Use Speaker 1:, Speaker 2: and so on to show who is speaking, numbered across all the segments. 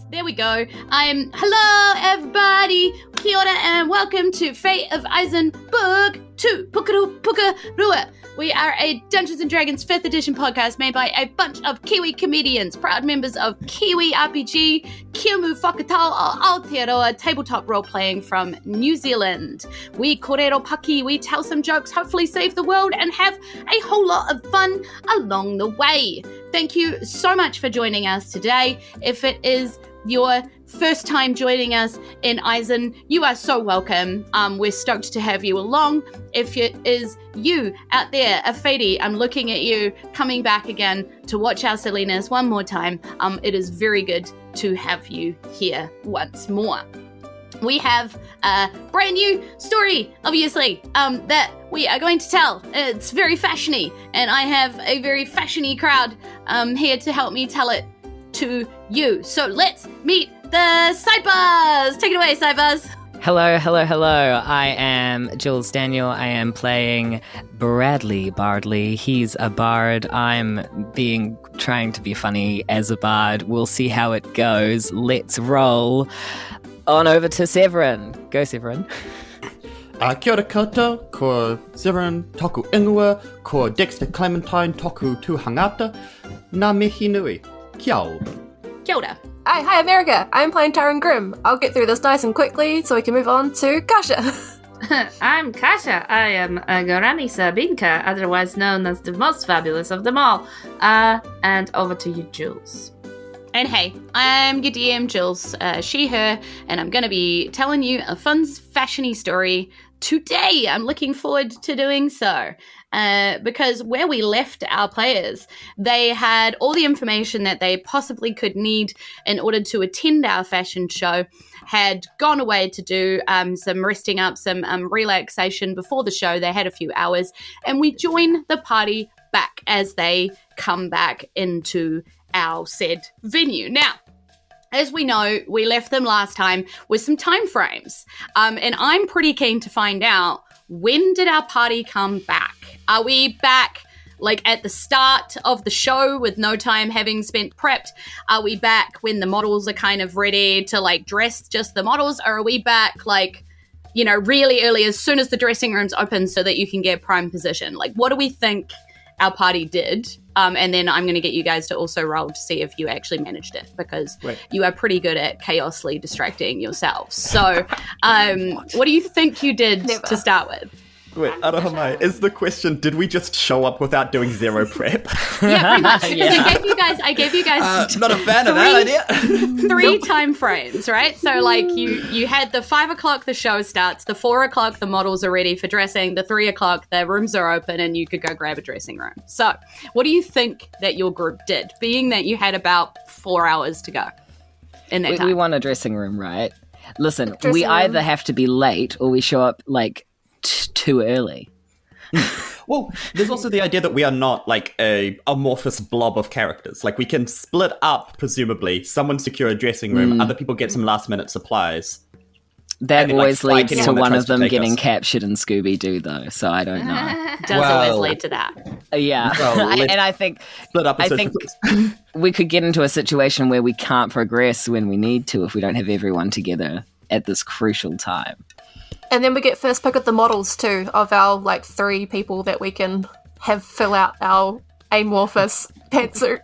Speaker 1: there we go. Hello everybody, kia ora and welcome to Fate of Isen Book 2, Pukaru Pukarua. We are a Dungeons & Dragons 5th edition podcast made by a bunch of Kiwi comedians, proud members of Kiwi RPG, Kiamu Whakatau o Aotearoa tabletop role-playing from New Zealand. We korero paki, we tell some jokes, hopefully save the world, and have a whole lot of fun along the way. Thank you so much for joining us today. If it is your first time joining us in Isen, you are so welcome. We're stoked to have you along. If it is you out there, Afedi, I'm looking at you coming back again to watch our silliness one more time. It is very good to have you here once more. We have a brand new story, obviously, that we are going to tell. It's very fashiony, and I have a very fashiony crowd here to help me tell it to you. So let's meet the Sidebars. Take it away, Sidebars.
Speaker 2: Hello. I am Jules Daniel. I am playing Bardley. He's a bard. I'm trying to be funny as a bard. We'll see how it goes. Let's roll. On over to Severin. Go, Severin.
Speaker 3: Kia ora koutou, ko Severin toku ingoa, ko Dexter Clementine toku tuhangata, nā mihi nui. Kia ora.
Speaker 1: Kia ora.
Speaker 4: Hi, I'm Erika. I'm playing Taryn Grimm. I'll get through this nice and quickly so we can move on to Kasia.
Speaker 5: I'm Kasia. I am Gorani Sabinka, otherwise known as the most fabulous of them all. And over to you, Jules.
Speaker 1: And hey, I'm your DM, Jules, she, her, and I'm going to be telling you a fun, fashiony story today. I'm looking forward to doing so. Because where we left our players, they had all the information that they possibly could need in order to attend our fashion show, had gone away to do some resting up, some relaxation before the show. They had a few hours, and we join the party back as they come back into our said venue. Now, as we know, we left them last time with some time frames, and I'm pretty keen to find out, when did our party come back? Are we back like at the start of the show with no time having spent prepped? Are we back when the models are kind of ready to like dress just the models? Or are we back like, you know, really early as soon as the dressing room's open so that you can get prime position? Like, what do we think our party did? And then I'm going to get you guys to also roll to see if you actually managed it, because you are pretty good at chaosly distracting yourselves. So what do you think you did to start with?
Speaker 3: Wait, Arohamai, is the question, did we just show up without doing zero prep?
Speaker 1: Yeah, pretty much. Because I gave you guys
Speaker 3: not a fan of that idea.
Speaker 1: 3 time frames, right? So like you had the 5 o'clock the show starts, the 4 o'clock the models are ready for dressing, the 3 o'clock the rooms are open and you could go grab a dressing room. So what do you think that your group did, being that you had about 4 hours to go in that time?
Speaker 2: We want a dressing room, right? Listen, we either have to be late or we show up like too early.
Speaker 3: Well, there's also the idea that we are not like a amorphous blob of characters. Like, we can split up, presumably. Someone secure a dressing room, other people get some last minute supplies.
Speaker 2: That always leads to one of them getting captured in Scooby-Doo, though, so I don't know.
Speaker 1: Does always lead to that.
Speaker 2: Yeah. Well, and I think we could get into a situation where we can't progress when we need to if we don't have everyone together at this crucial time.
Speaker 4: And then we get first pick of the models too, of our like 3 people that we can have fill out our amorphous pantsuit.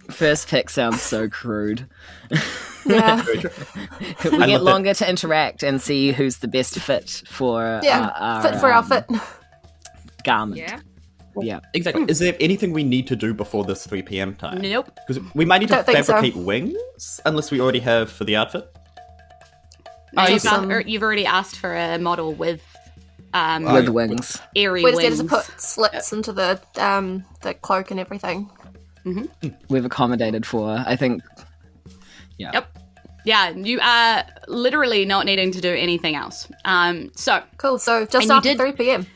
Speaker 2: First pick sounds so crude.
Speaker 4: Yeah.
Speaker 2: We get longer to interact and see who's the best fit for our
Speaker 4: fit.
Speaker 2: Garment.
Speaker 5: Yeah.
Speaker 3: Exactly. Is there anything we need to do before this 3 p.m. time?
Speaker 1: Nope.
Speaker 3: Because we might need to fabricate
Speaker 4: so.
Speaker 3: wings, unless we already have for the outfit.
Speaker 1: No, you've already asked for a model with
Speaker 2: wings.
Speaker 1: Airy
Speaker 4: we
Speaker 1: wings.
Speaker 4: We just need to put slits into the cloak and everything.
Speaker 1: Mm-hmm.
Speaker 2: We've accommodated for, I think. Yeah.
Speaker 1: Yep. Yeah, you are literally not needing to do anything else. So
Speaker 4: cool. So just after 3 p.m.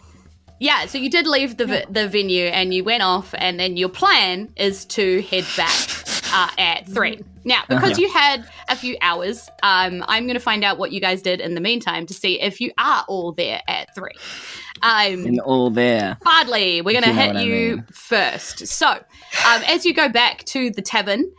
Speaker 1: Yeah, so you did leave the venue and you went off, and then your plan is to head back. are at 3. Now, because you had a few hours, I'm going to find out what you guys did in the meantime to see if you are all there at 3.
Speaker 2: And all there.
Speaker 1: Bardley, we're going to hit
Speaker 2: what I
Speaker 1: you
Speaker 2: mean.
Speaker 1: first. So, as you go back to the tavern,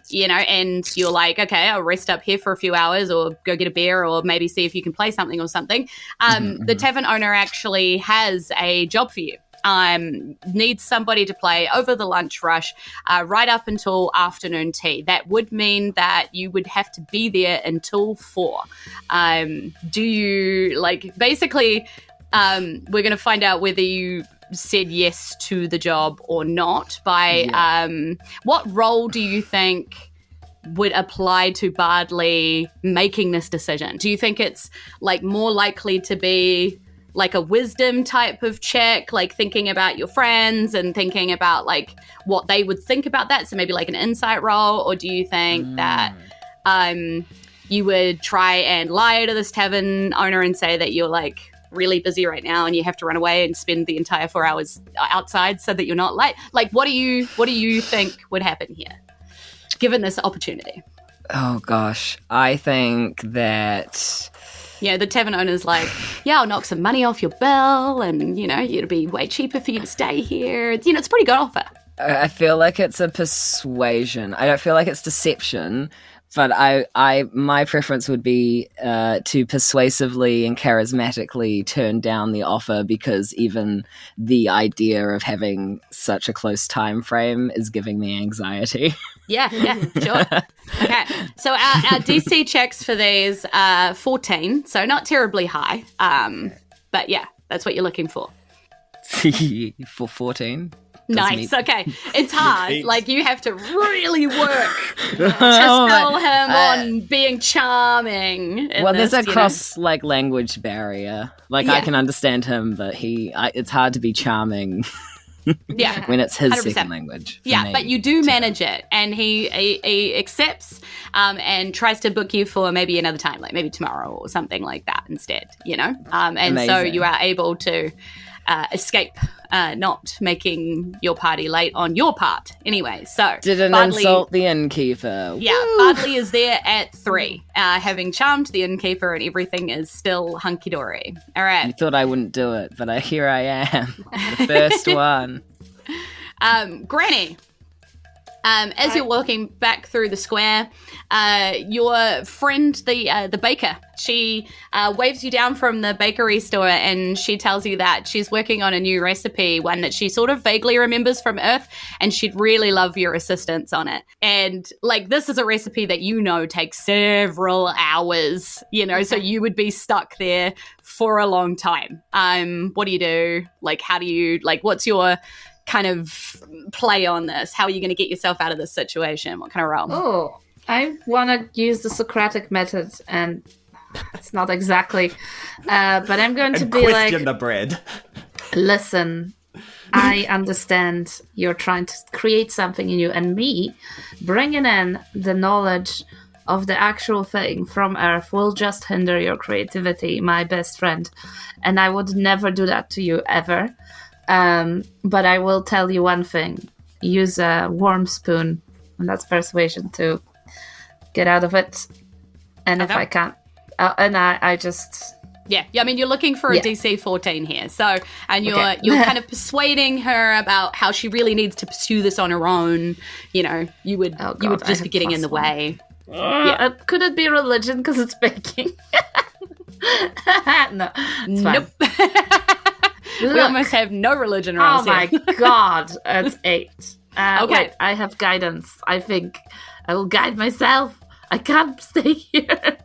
Speaker 1: you know, and you're like, okay, I'll rest up here for a few hours or go get a beer or maybe see if you can play something or something. The tavern owner actually has a job for you. Needs somebody to play over the lunch rush right up until afternoon tea. That would mean that you would have to be there until 4. Do you, like, basically, we're going to find out whether you said yes to the job or not by what role do you think would apply to Bardley making this decision? Do you think it's like more likely to be like a wisdom type of check, like thinking about your friends and thinking about like what they would think about that, so maybe like an insight roll? Or do you think that you would try and lie to this tavern owner and say that you're like really busy right now and you have to run away and spend the entire 4 hours outside so that you're not late? Like, what do you think would happen here given this opportunity?
Speaker 2: Oh gosh, I think that
Speaker 1: the tavern owner's like, I'll knock some money off your bill and, you know, it'll be way cheaper for you to stay here. You know, it's a pretty good offer.
Speaker 2: I feel like it's a persuasion. I don't feel like it's deception, but my preference would be to persuasively and charismatically turn down the offer, because even the idea of having such a close time frame is giving me anxiety.
Speaker 1: Yeah, sure. Okay, so our DC checks for these are 14, so not terribly high. But yeah, that's what you're looking for.
Speaker 2: For 14?
Speaker 1: Nice. Okay. It's hard. Like, you have to really work to sell him on being charming.
Speaker 2: Well, there's a cross language barrier. I can understand him, but it's hard to be charming. When it's his 100%. Second language.
Speaker 1: Yeah, but you do manage it, and he accepts and tries to book you for maybe another time, like maybe tomorrow or something like that instead, you know? And amazing. So you are able to escape not making your party late on your part. Anyway, so
Speaker 2: didn't
Speaker 1: Bardley,
Speaker 2: insult the innkeeper.
Speaker 1: Yeah,
Speaker 2: Woo!
Speaker 1: Bardley is there at 3, having charmed the innkeeper, and everything is still hunky-dory. All right.
Speaker 2: You thought I wouldn't do it, but here I am, the first one.
Speaker 1: Granny, as you're walking back through the square, your friend, the baker, she waves you down from the bakery store, and she tells you that she's working on a new recipe, one that she sort of vaguely remembers from Earth, and she'd really love your assistance on it. And like, this is a recipe that you know takes several hours, you know, so you would be stuck there for a long time. What do you do? Like, how do you, like, what's your kind of play on this? How are you going to get yourself out of this situation? What kind of role?
Speaker 5: Oh, I want to use the Socratic method, and it's not exactly, but I'm going to be like,
Speaker 3: question the bread.
Speaker 5: Listen, I understand you're trying to create something in you, and me bringing in the knowledge of the actual thing from Earth will just hinder your creativity, my best friend, and I would never do that to you ever. But I will tell you one thing. Use a warm spoon, and that's persuasion to get out of it. And if I can't, and I just...
Speaker 1: Yeah, I mean, you're looking for a DC 14 here. So, and you're kind of persuading her about how she really needs to pursue this on her own. You know, you would just be getting in the way.
Speaker 5: Could it be religion because it's baking? No, it's
Speaker 1: nope.
Speaker 5: Look,
Speaker 1: we almost have no religion around here.
Speaker 5: Oh my god, it's 8.
Speaker 1: Okay.
Speaker 5: Wait, I have guidance. I think I will guide myself. I can't stay here.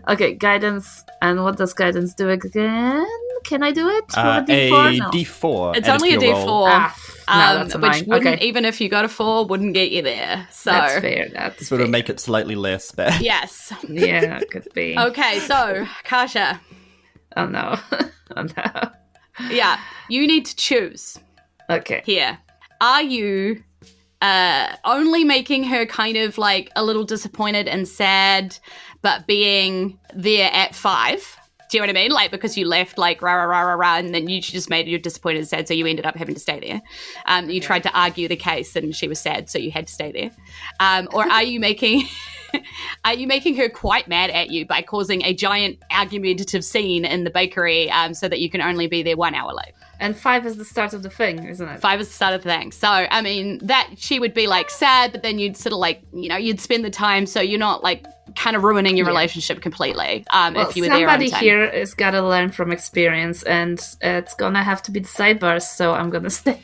Speaker 5: Okay, guidance. And what does guidance do again? Can I do it? With a D4? No.
Speaker 3: D4.
Speaker 1: It's only a D4.
Speaker 5: That's
Speaker 1: which wouldn't, even if you got a 4, wouldn't get you there. So
Speaker 5: that's fair. That's
Speaker 3: sort of
Speaker 5: fair.
Speaker 3: make it slightly less bad.
Speaker 1: Yes.
Speaker 5: Yeah, it could be.
Speaker 1: Okay, so Kasia.
Speaker 5: Oh no. Oh no.
Speaker 1: Yeah, you need to choose.
Speaker 5: Okay.
Speaker 1: Here. Are you only making her kind of like a little disappointed and sad, but being there at 5? Do you know what I mean? Like, because you left, like, rah, rah, rah, rah, rah, and then you just made you disappointed and sad, so you ended up having to stay there. You tried to argue the case, and she was sad, so you had to stay there. Or are you making her quite mad at you by causing a giant argumentative scene in the bakery so that you can only be there 1 hour late?
Speaker 5: And 5 is the start of the thing, isn't it?
Speaker 1: 5 is the start of the thing. So, I mean, that she would be, like, sad, but then you'd sort of, like, you know, you'd spend the time so you're not, like, kind of ruining your relationship completely if you were there on time.
Speaker 5: Somebody here is got to learn from experience, and it's going to have to be the Sidebars, so I'm going to stay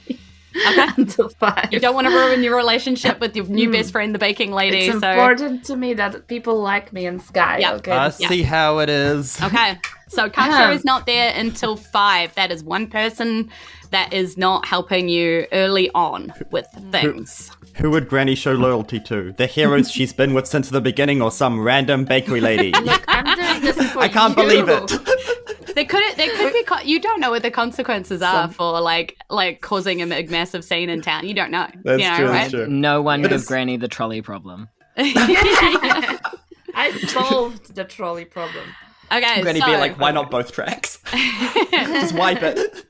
Speaker 5: until 5.
Speaker 1: You don't want to ruin your relationship with your new best friend, the baking lady.
Speaker 5: It's important to me that people like me in Sky.
Speaker 1: Yep.
Speaker 5: Okay.
Speaker 3: I see how it is.
Speaker 1: Okay. So Kasia is not there until 5. That is one person that is not helping you early on with things.
Speaker 3: Who would Granny show loyalty to? The heroes she's been with since the beginning, or some random bakery lady?
Speaker 5: Look, I'm doing this for
Speaker 3: I can't believe it.
Speaker 1: There could be you don't know what the consequences are for like causing a massive scene in town. You don't know.
Speaker 3: That's
Speaker 1: you know,
Speaker 3: true.
Speaker 1: right?
Speaker 3: That's true.
Speaker 2: No one give Granny the trolley problem.
Speaker 5: I solved the trolley problem.
Speaker 1: Okay,
Speaker 3: Granny
Speaker 1: so
Speaker 3: be like, why not both tracks? Just wipe it.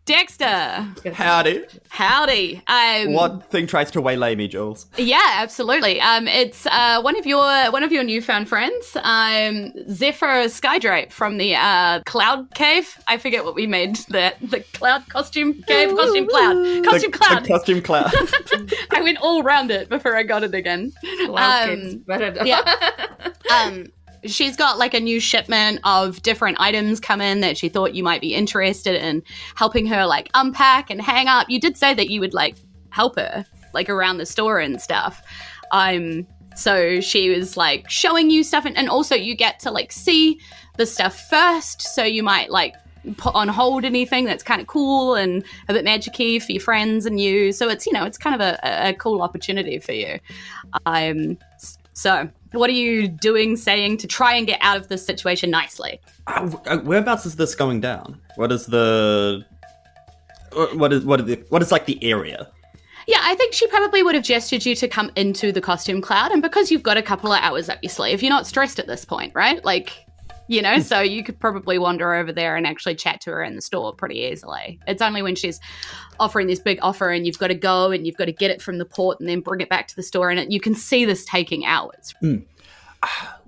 Speaker 1: Dexter.
Speaker 3: Howdy. What thing tries to waylay me, Jules?
Speaker 1: Yeah, absolutely. It's one of your newfound friends, Zephyr Skydrape from the Cloud Cave. I forget what we made the Cloud Costume Cave, Costume Cloud.
Speaker 3: The Costume Cloud.
Speaker 1: I went all round it before I got it again.
Speaker 5: Cloud Cave's better.
Speaker 1: Yeah. She's got like a new shipment of different items come in that she thought you might be interested in helping her like unpack and hang up. You did say that you would like help her like around the store and stuff. So she was like showing you stuff and also you get to like see the stuff first. So you might like put on hold anything that's kind of cool and a bit magic-y for your friends and you. So it's, you know, it's kind of a cool opportunity for you. So what are you doing, saying to try and get out of this situation nicely?
Speaker 3: Whereabouts is this going down? What is like the area?
Speaker 1: Yeah, I think she probably would have gestured you to come into the costume cloud, and because you've got a couple of hours up your sleeve, you're not stressed at this point, right? Like, you know, so you could probably wander over there and actually chat to her in the store pretty easily. It's only when she's offering this big offer and you've got to go and you've got to get it from the port and then bring it back to the store, and you can see this taking hours.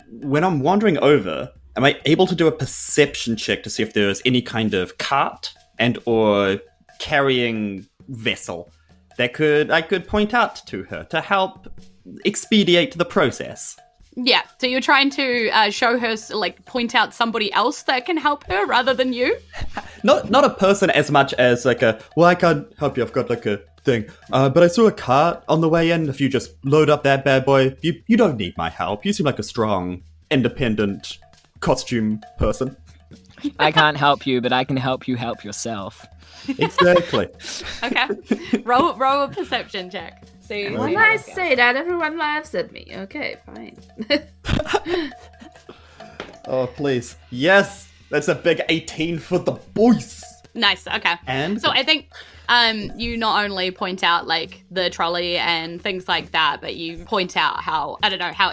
Speaker 3: When I'm wandering over, am I able to do a perception check to see if there's any kind of cart and or carrying vessel that I could point out to her to help expedite the process?
Speaker 1: Yeah, so you're trying to show her, like, point out somebody else that can help her rather than you?
Speaker 3: Not a person as much as like I can't help you, I've got like a thing. But I saw a cart on the way in. If you just load up that bad boy, you don't need my help. You seem like a strong, independent costume person.
Speaker 2: I can't help you, but I can help you help yourself.
Speaker 3: Exactly.
Speaker 1: Okay. Roll a perception check. See
Speaker 5: When I say that, everyone laughs at me. Okay, fine.
Speaker 3: Oh, please. Yes! That's a big 18 for the boys!
Speaker 1: Nice, okay.
Speaker 3: And?
Speaker 1: So I think you not only point out, like, the trolley and things like that, but you point out how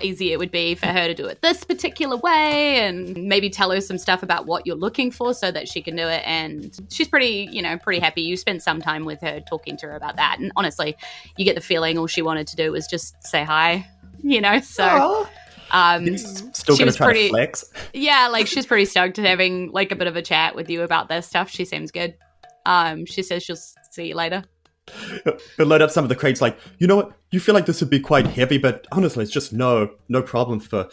Speaker 1: easy it would be for her to do it this particular way, and maybe tell her some stuff about what you're looking for so that she can do it, and she's pretty happy. You spent some time with her talking to her about that, and honestly, you get the feeling all she wanted to do was just say hi, you know, so...
Speaker 3: Still gonna try to flex.
Speaker 1: Yeah, like she's pretty stoked at having like a bit of a chat with you about this stuff. She seems good. She says she'll see you later.
Speaker 3: He'll load up some of the crates like, you know what, you feel like this would be quite heavy, but honestly it's just no problem for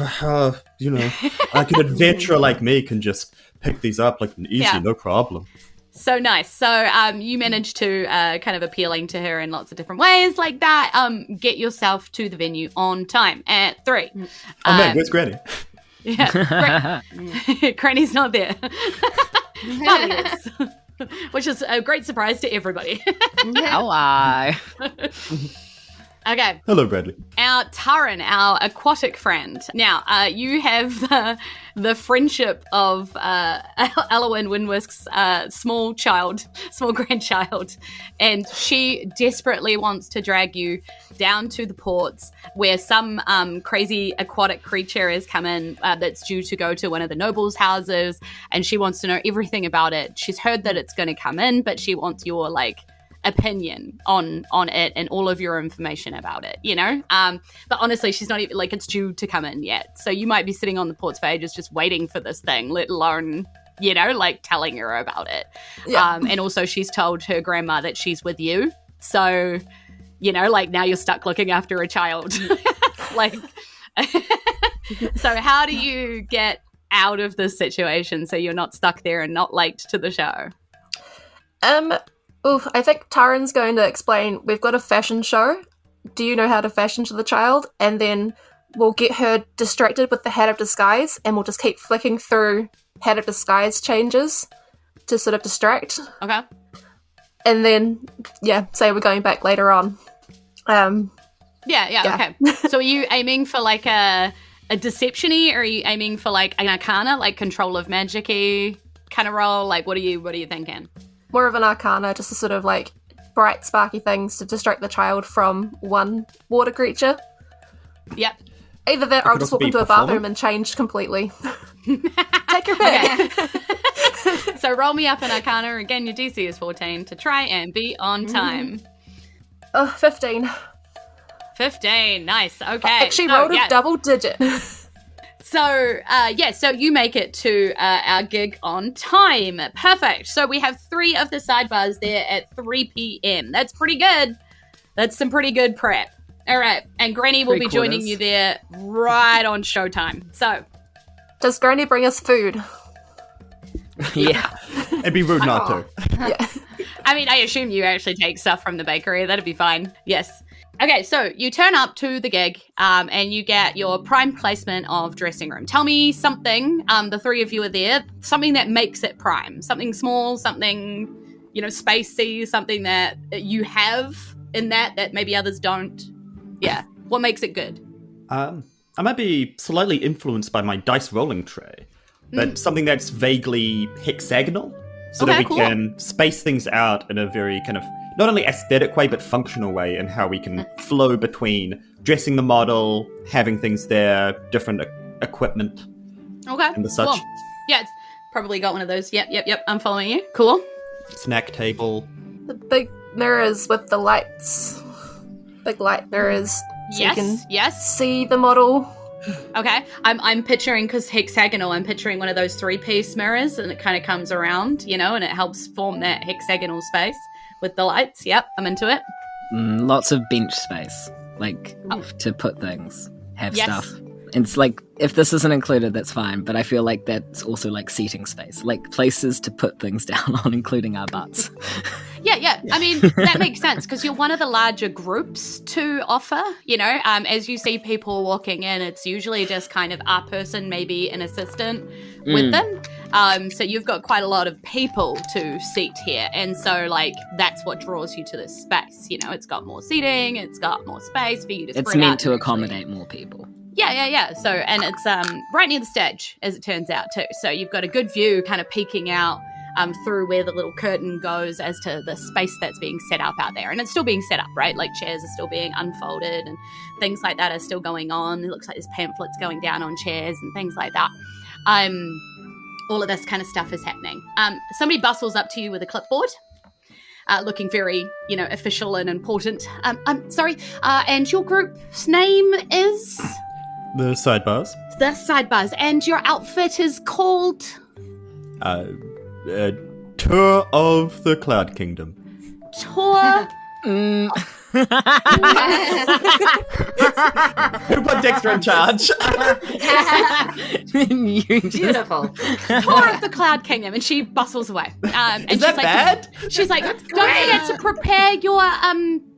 Speaker 3: her, you know. Like an adventurer like me can just pick these up like easy, no problem.
Speaker 1: So nice. So you managed to kind of appealing to her in lots of different ways like that. Get yourself to the venue on time at 3.
Speaker 3: Oh man, where's Granny?
Speaker 1: Yeah, Granny's not there. Which is a great surprise to everybody.
Speaker 2: How I?
Speaker 1: Okay.
Speaker 3: Hello, Bradley.
Speaker 1: Our Taryn, our aquatic friend. Now, you have the friendship of Elwyn Winwisk's small grandchild, and she desperately wants to drag you down to the ports where some crazy aquatic creature has come in that's due to go to one of the nobles' houses, and she wants to know everything about it. She's heard that it's going to come in, but she wants your, opinion on it and all of your information about it, but honestly, she's not even it's due to come in yet, so you might be sitting on the ports for ages just waiting for this thing, let alone telling her about it. And also she's told her grandma that she's with you, so now you're stuck looking after a child. So how do you get out of this situation so you're not stuck there and not late to the show?
Speaker 4: I think Taryn's going to explain, we've got a fashion show. Do you know how to fashion to the child? And then we'll get her distracted with the Hat of Disguise, and we'll just keep flicking through Hat of Disguise changes to sort of distract.
Speaker 1: Okay.
Speaker 4: And then, say we're going back later on.
Speaker 1: Yeah. Okay. So are you aiming for a deception-y, or are you aiming for an arcana, control of magic-y kind of role? What are you thinking?
Speaker 4: More of an arcana, just a sort of bright, sparky things to distract the child from one water creature.
Speaker 1: Yep.
Speaker 4: Either that, or I'll just walk into a bathroom and change completely. Take your pick.
Speaker 1: So roll me up an arcana. Again, your DC is 14 to try and be on time.
Speaker 4: 15.
Speaker 1: 15. Nice. Okay.
Speaker 4: I actually rolled a double digit.
Speaker 1: So, so you make it to our gig on time. Perfect. So we have 3 of the sidebars there at 3 p.m. That's pretty good. That's some pretty good prep. All right. And Granny will be joining you there right on showtime. So.
Speaker 4: Does Granny bring us food?
Speaker 2: Yeah.
Speaker 3: It'd be rude not to.
Speaker 4: Yeah.
Speaker 1: I mean, I assume you actually take stuff from the bakery. That'd be fine. Yes. Okay, so you turn up to the gig and you get your prime placement of dressing room. Tell me something, the 3 of you are there, something that makes it prime. Something small, something, spacey, something that you have in that maybe others don't. Yeah, what makes it good?
Speaker 3: I might be slightly influenced by my dice rolling tray, but something that's vaguely hexagonal, so that we can space things out in a very kind of not only aesthetic way, but functional way, in how we can flow between dressing the model, having things there, different equipment, and the such.
Speaker 1: Cool. Yeah, it's probably got one of those. Yep, I'm following you. Cool.
Speaker 3: Snack table.
Speaker 4: The big mirrors with the lights. Big light mirrors. So you can see the model.
Speaker 1: Okay, I'm picturing, because hexagonal, I'm picturing one of those 3-piece mirrors, and it kind of comes around, and it helps form that hexagonal space. With the lights, yep, I'm into it.
Speaker 2: Lots of bench space, to put things, have stuff. It's if this isn't included, that's fine, but I feel like that's also seating space, places to put things down on, including our butts.
Speaker 1: Yeah. I mean, that makes sense, because you're one of the larger groups to offer, as you see people walking in, it's usually just kind of our person, maybe an assistant with them. So you've got quite a lot of people to seat here. And so, that's what draws you to this space. It's got more seating, it's got more space for you to spread out.
Speaker 2: It's meant to accommodate more people.
Speaker 1: Yeah. So, and it's right near the stage, as it turns out, too. So you've got a good view kind of peeking out through where the little curtain goes as to the space that's being set up out there. And it's still being set up, right? Chairs are still being unfolded and things like that are still going on. It looks like there's pamphlets going down on chairs and things like that. All of this kind of stuff is happening. Somebody bustles up to you with a clipboard, looking very, official and important. I'm sorry, and your group's name is?
Speaker 3: The Sidebars.
Speaker 1: The Sidebars. And your outfit is called?
Speaker 3: Tour of the Cloud Kingdom.
Speaker 1: Tour?
Speaker 3: Who put Dexter in charge?
Speaker 5: Beautiful.
Speaker 1: Tour of the Cloud Kingdom. And she bustles away. And
Speaker 3: is that bad?
Speaker 1: She's like, don't forget to prepare your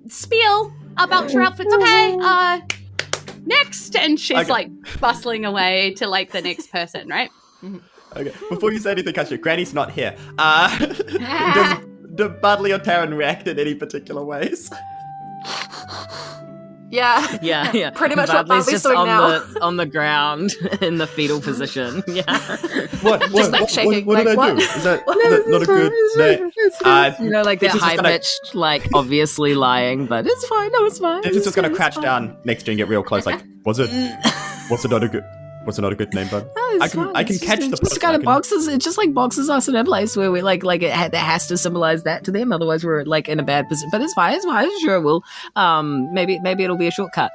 Speaker 1: spiel about your outfits. Okay, next. And she's bustling away to the next person, right?
Speaker 3: Okay, before you say anything, Kasia, Granny's not here. Do Bardley or Taryn react in any particular ways?
Speaker 4: Yeah.
Speaker 2: Yeah.
Speaker 4: Pretty much what
Speaker 2: Bardley's
Speaker 4: Bardley's
Speaker 2: just
Speaker 4: doing now.
Speaker 2: on the ground in the fetal position. Yeah.
Speaker 4: Just shaking.
Speaker 3: What did I
Speaker 4: what?
Speaker 3: do? Is that not a good name?
Speaker 2: Like they're
Speaker 3: Dexter's just
Speaker 2: high
Speaker 3: gonna-
Speaker 2: pitched, like obviously lying, but it's fine. No, it's fine.
Speaker 3: Dexter's just going to crouch
Speaker 2: fine.
Speaker 3: down next to you and get real close. Like, was it not a good name, bud?
Speaker 2: No, it's
Speaker 3: I
Speaker 2: fine.
Speaker 3: can
Speaker 2: It's
Speaker 3: catch
Speaker 2: just,
Speaker 3: the
Speaker 2: it just
Speaker 3: person.
Speaker 2: kind
Speaker 3: I
Speaker 2: of
Speaker 3: can-
Speaker 2: boxes. It just like boxes us in a place where we that has to symbolize that to them. Otherwise, we're like in a bad position. But it's fine. It's fine. Sure, we'll. Maybe it'll be a shortcut.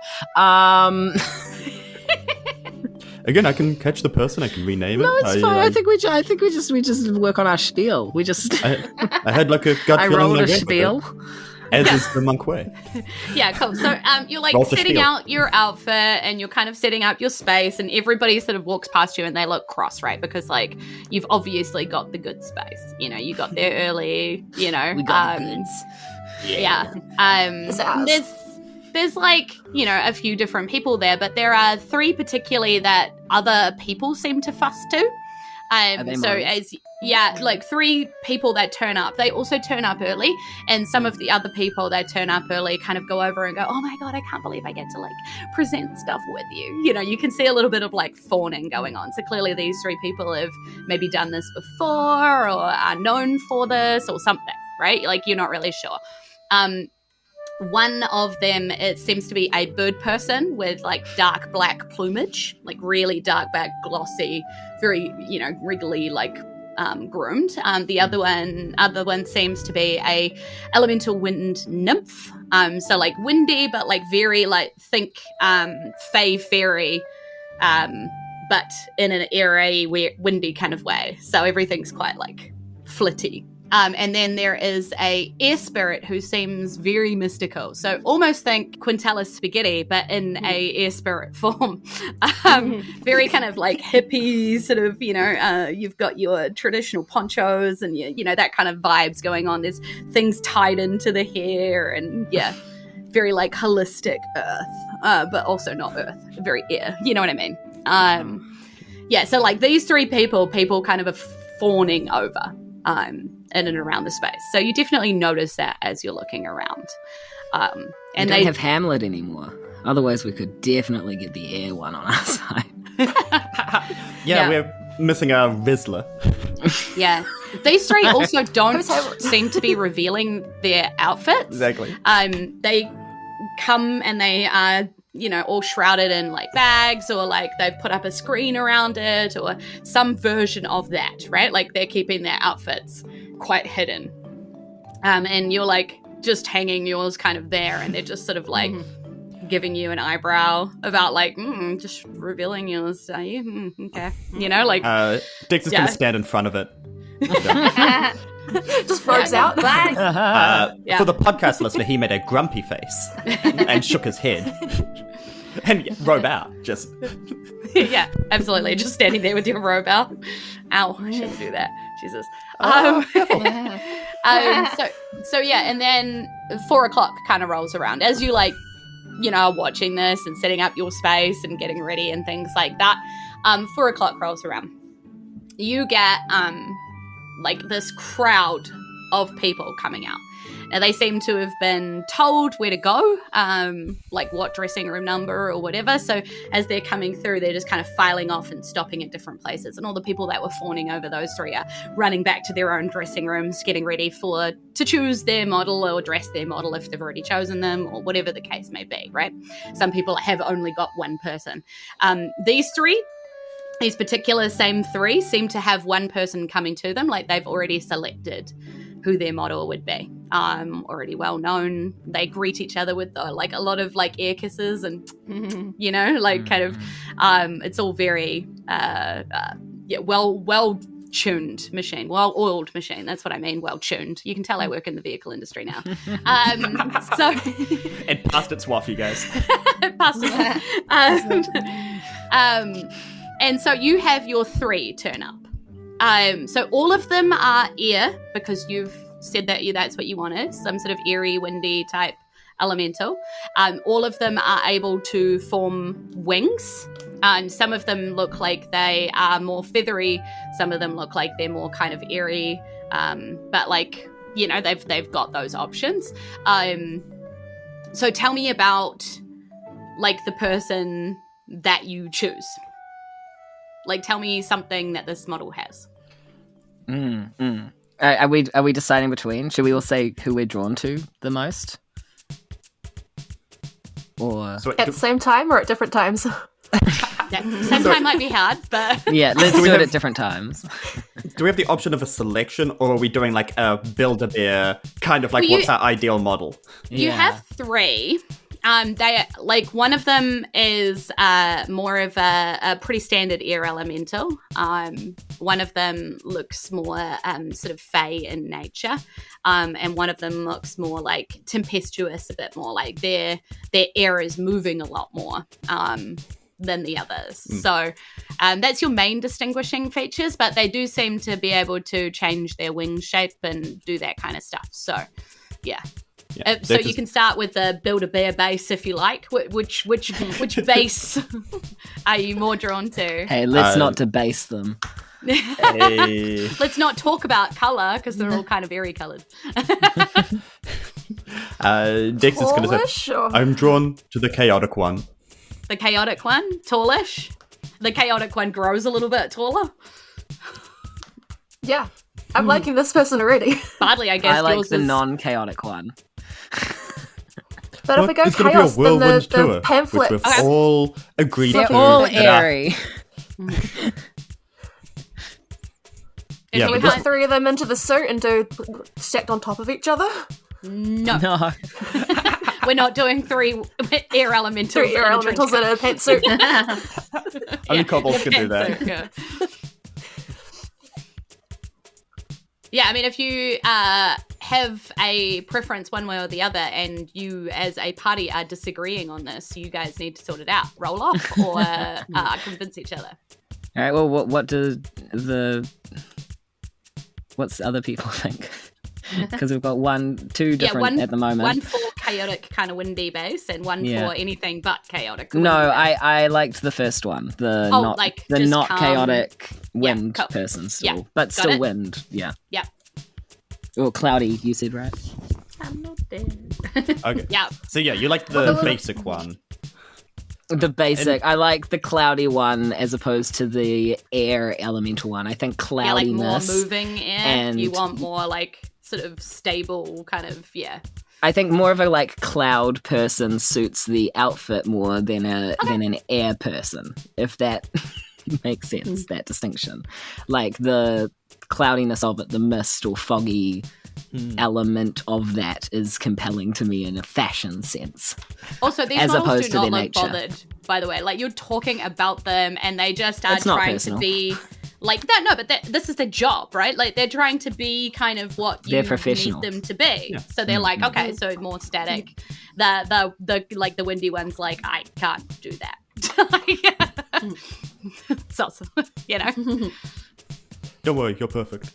Speaker 3: Again, I can catch the person. I can rename it.
Speaker 2: No, it's fine. I think we just work on our spiel. We just.
Speaker 3: I had like a gut
Speaker 2: I
Speaker 3: feeling.
Speaker 2: rolled
Speaker 3: when
Speaker 2: a
Speaker 3: I went with
Speaker 2: spiel.
Speaker 3: it, as is the monk way.
Speaker 1: Yeah, cool. So you're like
Speaker 3: Roll for
Speaker 1: setting
Speaker 3: spiel.
Speaker 1: out your outfit and you're kind of setting up your space, and everybody sort of walks past you and they look cross, right? Because like you've obviously got the good space. You know, you got there early, you know.
Speaker 2: We got the goods.
Speaker 1: Yeah.
Speaker 4: It's ours.
Speaker 1: There's like, you know, a few different people there, but there are 3 particularly that other people seem to fuss to.
Speaker 2: Are they
Speaker 1: So
Speaker 2: monks?
Speaker 1: like 3 people that turn up. They also turn up early, and some of the other people that turn up early kind of go over and go, "Oh my god, I can't believe I get to like present stuff with you." You know, you can see a little bit of like fawning going on. So clearly these 3 people have maybe done this before or are known for this or something, right? Like you're not really sure. One of them, it seems to be a bird person with like dark black plumage, like really dark black, glossy, very, you know, wriggly, like groomed. The other one seems to be a elemental wind nymph. So like windy, but like very like think fae fairy, but in an airy, windy kind of way. So everything's quite like flitty. And then there is a air spirit who seems very mystical. So almost think Quintella's spaghetti, but in a air spirit form. Very kind of like hippie sort of, you know, you've got your traditional ponchos and, you know, that kind of vibes going on. There's things tied into the hair and, yeah, very like holistic earth, but also not earth, very air. You know what I mean? Yeah, so like these 3 people kind of are fawning over. In and around the space. So you definitely notice that as you're looking around.
Speaker 2: And
Speaker 1: And
Speaker 2: don't
Speaker 1: they
Speaker 2: have Hamlet anymore. Otherwise, we could definitely get the air one on our side.
Speaker 1: Yeah.
Speaker 3: We're missing our Vizsla.
Speaker 1: yeah. These 3 also don't
Speaker 4: Who's Hamlet?
Speaker 1: seem to be revealing their outfits.
Speaker 3: Exactly.
Speaker 1: They come and they are, you know, all shrouded in like bags, or like they've put up a screen around it, or some version of that, right? Like they're keeping their outfits quite hidden. And you're like just hanging yours kind of there, and they're just sort of like giving you an eyebrow about like, just revealing yours, are you? Okay. You know, like
Speaker 3: Dexter's going to stand in front of it.
Speaker 4: Just robes out.
Speaker 1: Yeah.
Speaker 3: For the podcast listener, he made a grumpy face and shook his head. And robe out, just...
Speaker 1: Yeah, absolutely. Just standing there with your robe out. Ow, I shouldn't do that. Jesus. So yeah, and then 4 o'clock kind of rolls around as you like, you know, are watching this and setting up your space and getting ready and things like that. 4 o'clock rolls around. You get like this crowd of people coming out. Now they seem to have been told where to go, like what dressing room number or whatever. So as they're coming through, they're just kind of filing off and stopping at different places. And all the people that were fawning over those 3 are running back to their own dressing rooms, getting ready to choose their model or dress their model if they've already chosen them, or whatever the case may be, right? Some people have only got one person. These particular same 3 seem to have one person coming to them, like they've already selected who their model would be. Already well known. They greet each other with like a lot of like air kisses and, you know, like kind of, it's all very, well tuned machine, well-oiled machine. That's what I mean, well-tuned. You can tell I work in the vehicle industry now. So
Speaker 3: It passed its WAF, you guys.
Speaker 1: past and so you have your 3 turn up. So all of them are air, because you've said that that's what you wanted, some sort of airy, windy type elemental. All of them are able to form wings. Some of them look like they are more feathery. Some of them look like they're more kind of airy. But like, you know, they've got those options. So tell me about like the person that you choose. Like, tell me something that this model has.
Speaker 2: Are we deciding between? Should we all say who we're drawn to the most? Or
Speaker 4: At the same time or at different times?
Speaker 1: Same time might be hard, but
Speaker 2: yeah, let's do it at different times.
Speaker 3: Do we have the option of a selection, or are we doing like a Build-A-Bear kind of like
Speaker 1: Well,
Speaker 3: what's our ideal model?
Speaker 1: you have 3. They like one of them is more of a pretty standard air elemental. One of them looks more sort of fey in nature, and one of them looks more like tempestuous, a bit more like their air is moving a lot more than the others. So that's your main distinguishing features, but they do seem to be able to change their wing shape and do that kind of stuff. So yeah. So you can start with the Build-A-Bear base if you like. Which base are you more drawn to?
Speaker 2: Hey, let's not debase them.
Speaker 3: Hey.
Speaker 1: Let's not talk about color because they're all kind of airy colored.
Speaker 3: Dexter's going to
Speaker 4: Tallish,
Speaker 3: say,
Speaker 4: or-
Speaker 3: I'm drawn to the chaotic one.
Speaker 1: The chaotic one, tallish. The chaotic one grows a little bit taller.
Speaker 4: Yeah. I'm liking this person already.
Speaker 1: Bardley, I guess.
Speaker 2: I like
Speaker 1: yours
Speaker 2: the
Speaker 1: is-
Speaker 2: non-chaotic one.
Speaker 4: But if we go
Speaker 3: It's gonna be a
Speaker 4: chaos, then
Speaker 3: whirlwind
Speaker 4: the
Speaker 3: tour,
Speaker 4: pamphlets.
Speaker 3: which we've all agreed
Speaker 2: They're
Speaker 3: to.
Speaker 2: all
Speaker 3: that are-
Speaker 2: airy.
Speaker 3: Yeah,
Speaker 4: Can we
Speaker 3: but
Speaker 4: put 3 of them into the suit and do stacked on top of each other?
Speaker 1: No,
Speaker 2: No.
Speaker 1: we're not doing 3 air elementals.
Speaker 4: 3 air elementals in a pantsuit.
Speaker 3: Only kobolds can do that.
Speaker 1: Yeah, I mean, if you have a preference one way or the other, and you as a party are disagreeing on this, you guys need to sort it out. Roll off or convince each other.
Speaker 2: All right. Well, what's other people think? Because we've got 2 different at the moment.
Speaker 1: One for chaotic kind of windy base, and one
Speaker 2: Yeah.
Speaker 1: for anything but chaotic.
Speaker 2: No,
Speaker 1: windy base.
Speaker 2: I liked the first one. The
Speaker 1: Oh,
Speaker 2: not
Speaker 1: like,
Speaker 2: the
Speaker 1: just
Speaker 2: not
Speaker 1: calm.
Speaker 2: chaotic
Speaker 1: Yeah,
Speaker 2: wind
Speaker 1: cool.
Speaker 2: person still,
Speaker 1: Yeah,
Speaker 2: but
Speaker 1: got
Speaker 2: still
Speaker 1: it.
Speaker 2: wind. Yeah.
Speaker 1: Yep.
Speaker 2: Or cloudy. You said right.
Speaker 1: I'm not there.
Speaker 3: Okay.
Speaker 1: Yeah.
Speaker 3: So yeah, you like the basic one.
Speaker 2: The basic. I like the cloudy one as opposed to the air elemental one. I think
Speaker 1: Yeah, like more
Speaker 2: cloudiness.
Speaker 1: moving air.
Speaker 2: and-
Speaker 1: You want more like sort of stable kind of, yeah.
Speaker 2: I think more of a like cloud person suits the outfit more than an air person, if that makes sense. That distinction, like the cloudiness of it, the mist or foggy element of that is compelling to me in a fashion sense.
Speaker 1: Also, these
Speaker 2: As
Speaker 1: models
Speaker 2: opposed
Speaker 1: do
Speaker 2: to
Speaker 1: not
Speaker 2: their
Speaker 1: look
Speaker 2: nature.
Speaker 1: bothered, by the way. Like, you're talking about them and they just are
Speaker 2: It's not
Speaker 1: trying
Speaker 2: personal.
Speaker 1: to be like that. No, but this is their job, right? Like, they're trying to be kind of what you
Speaker 2: They're
Speaker 1: need
Speaker 2: professional.
Speaker 1: them to be.
Speaker 3: Yeah.
Speaker 1: So they're like, okay, so more static. The like the windy one's like, I can't do that. It's awesome, you know.
Speaker 3: Don't worry, you're perfect.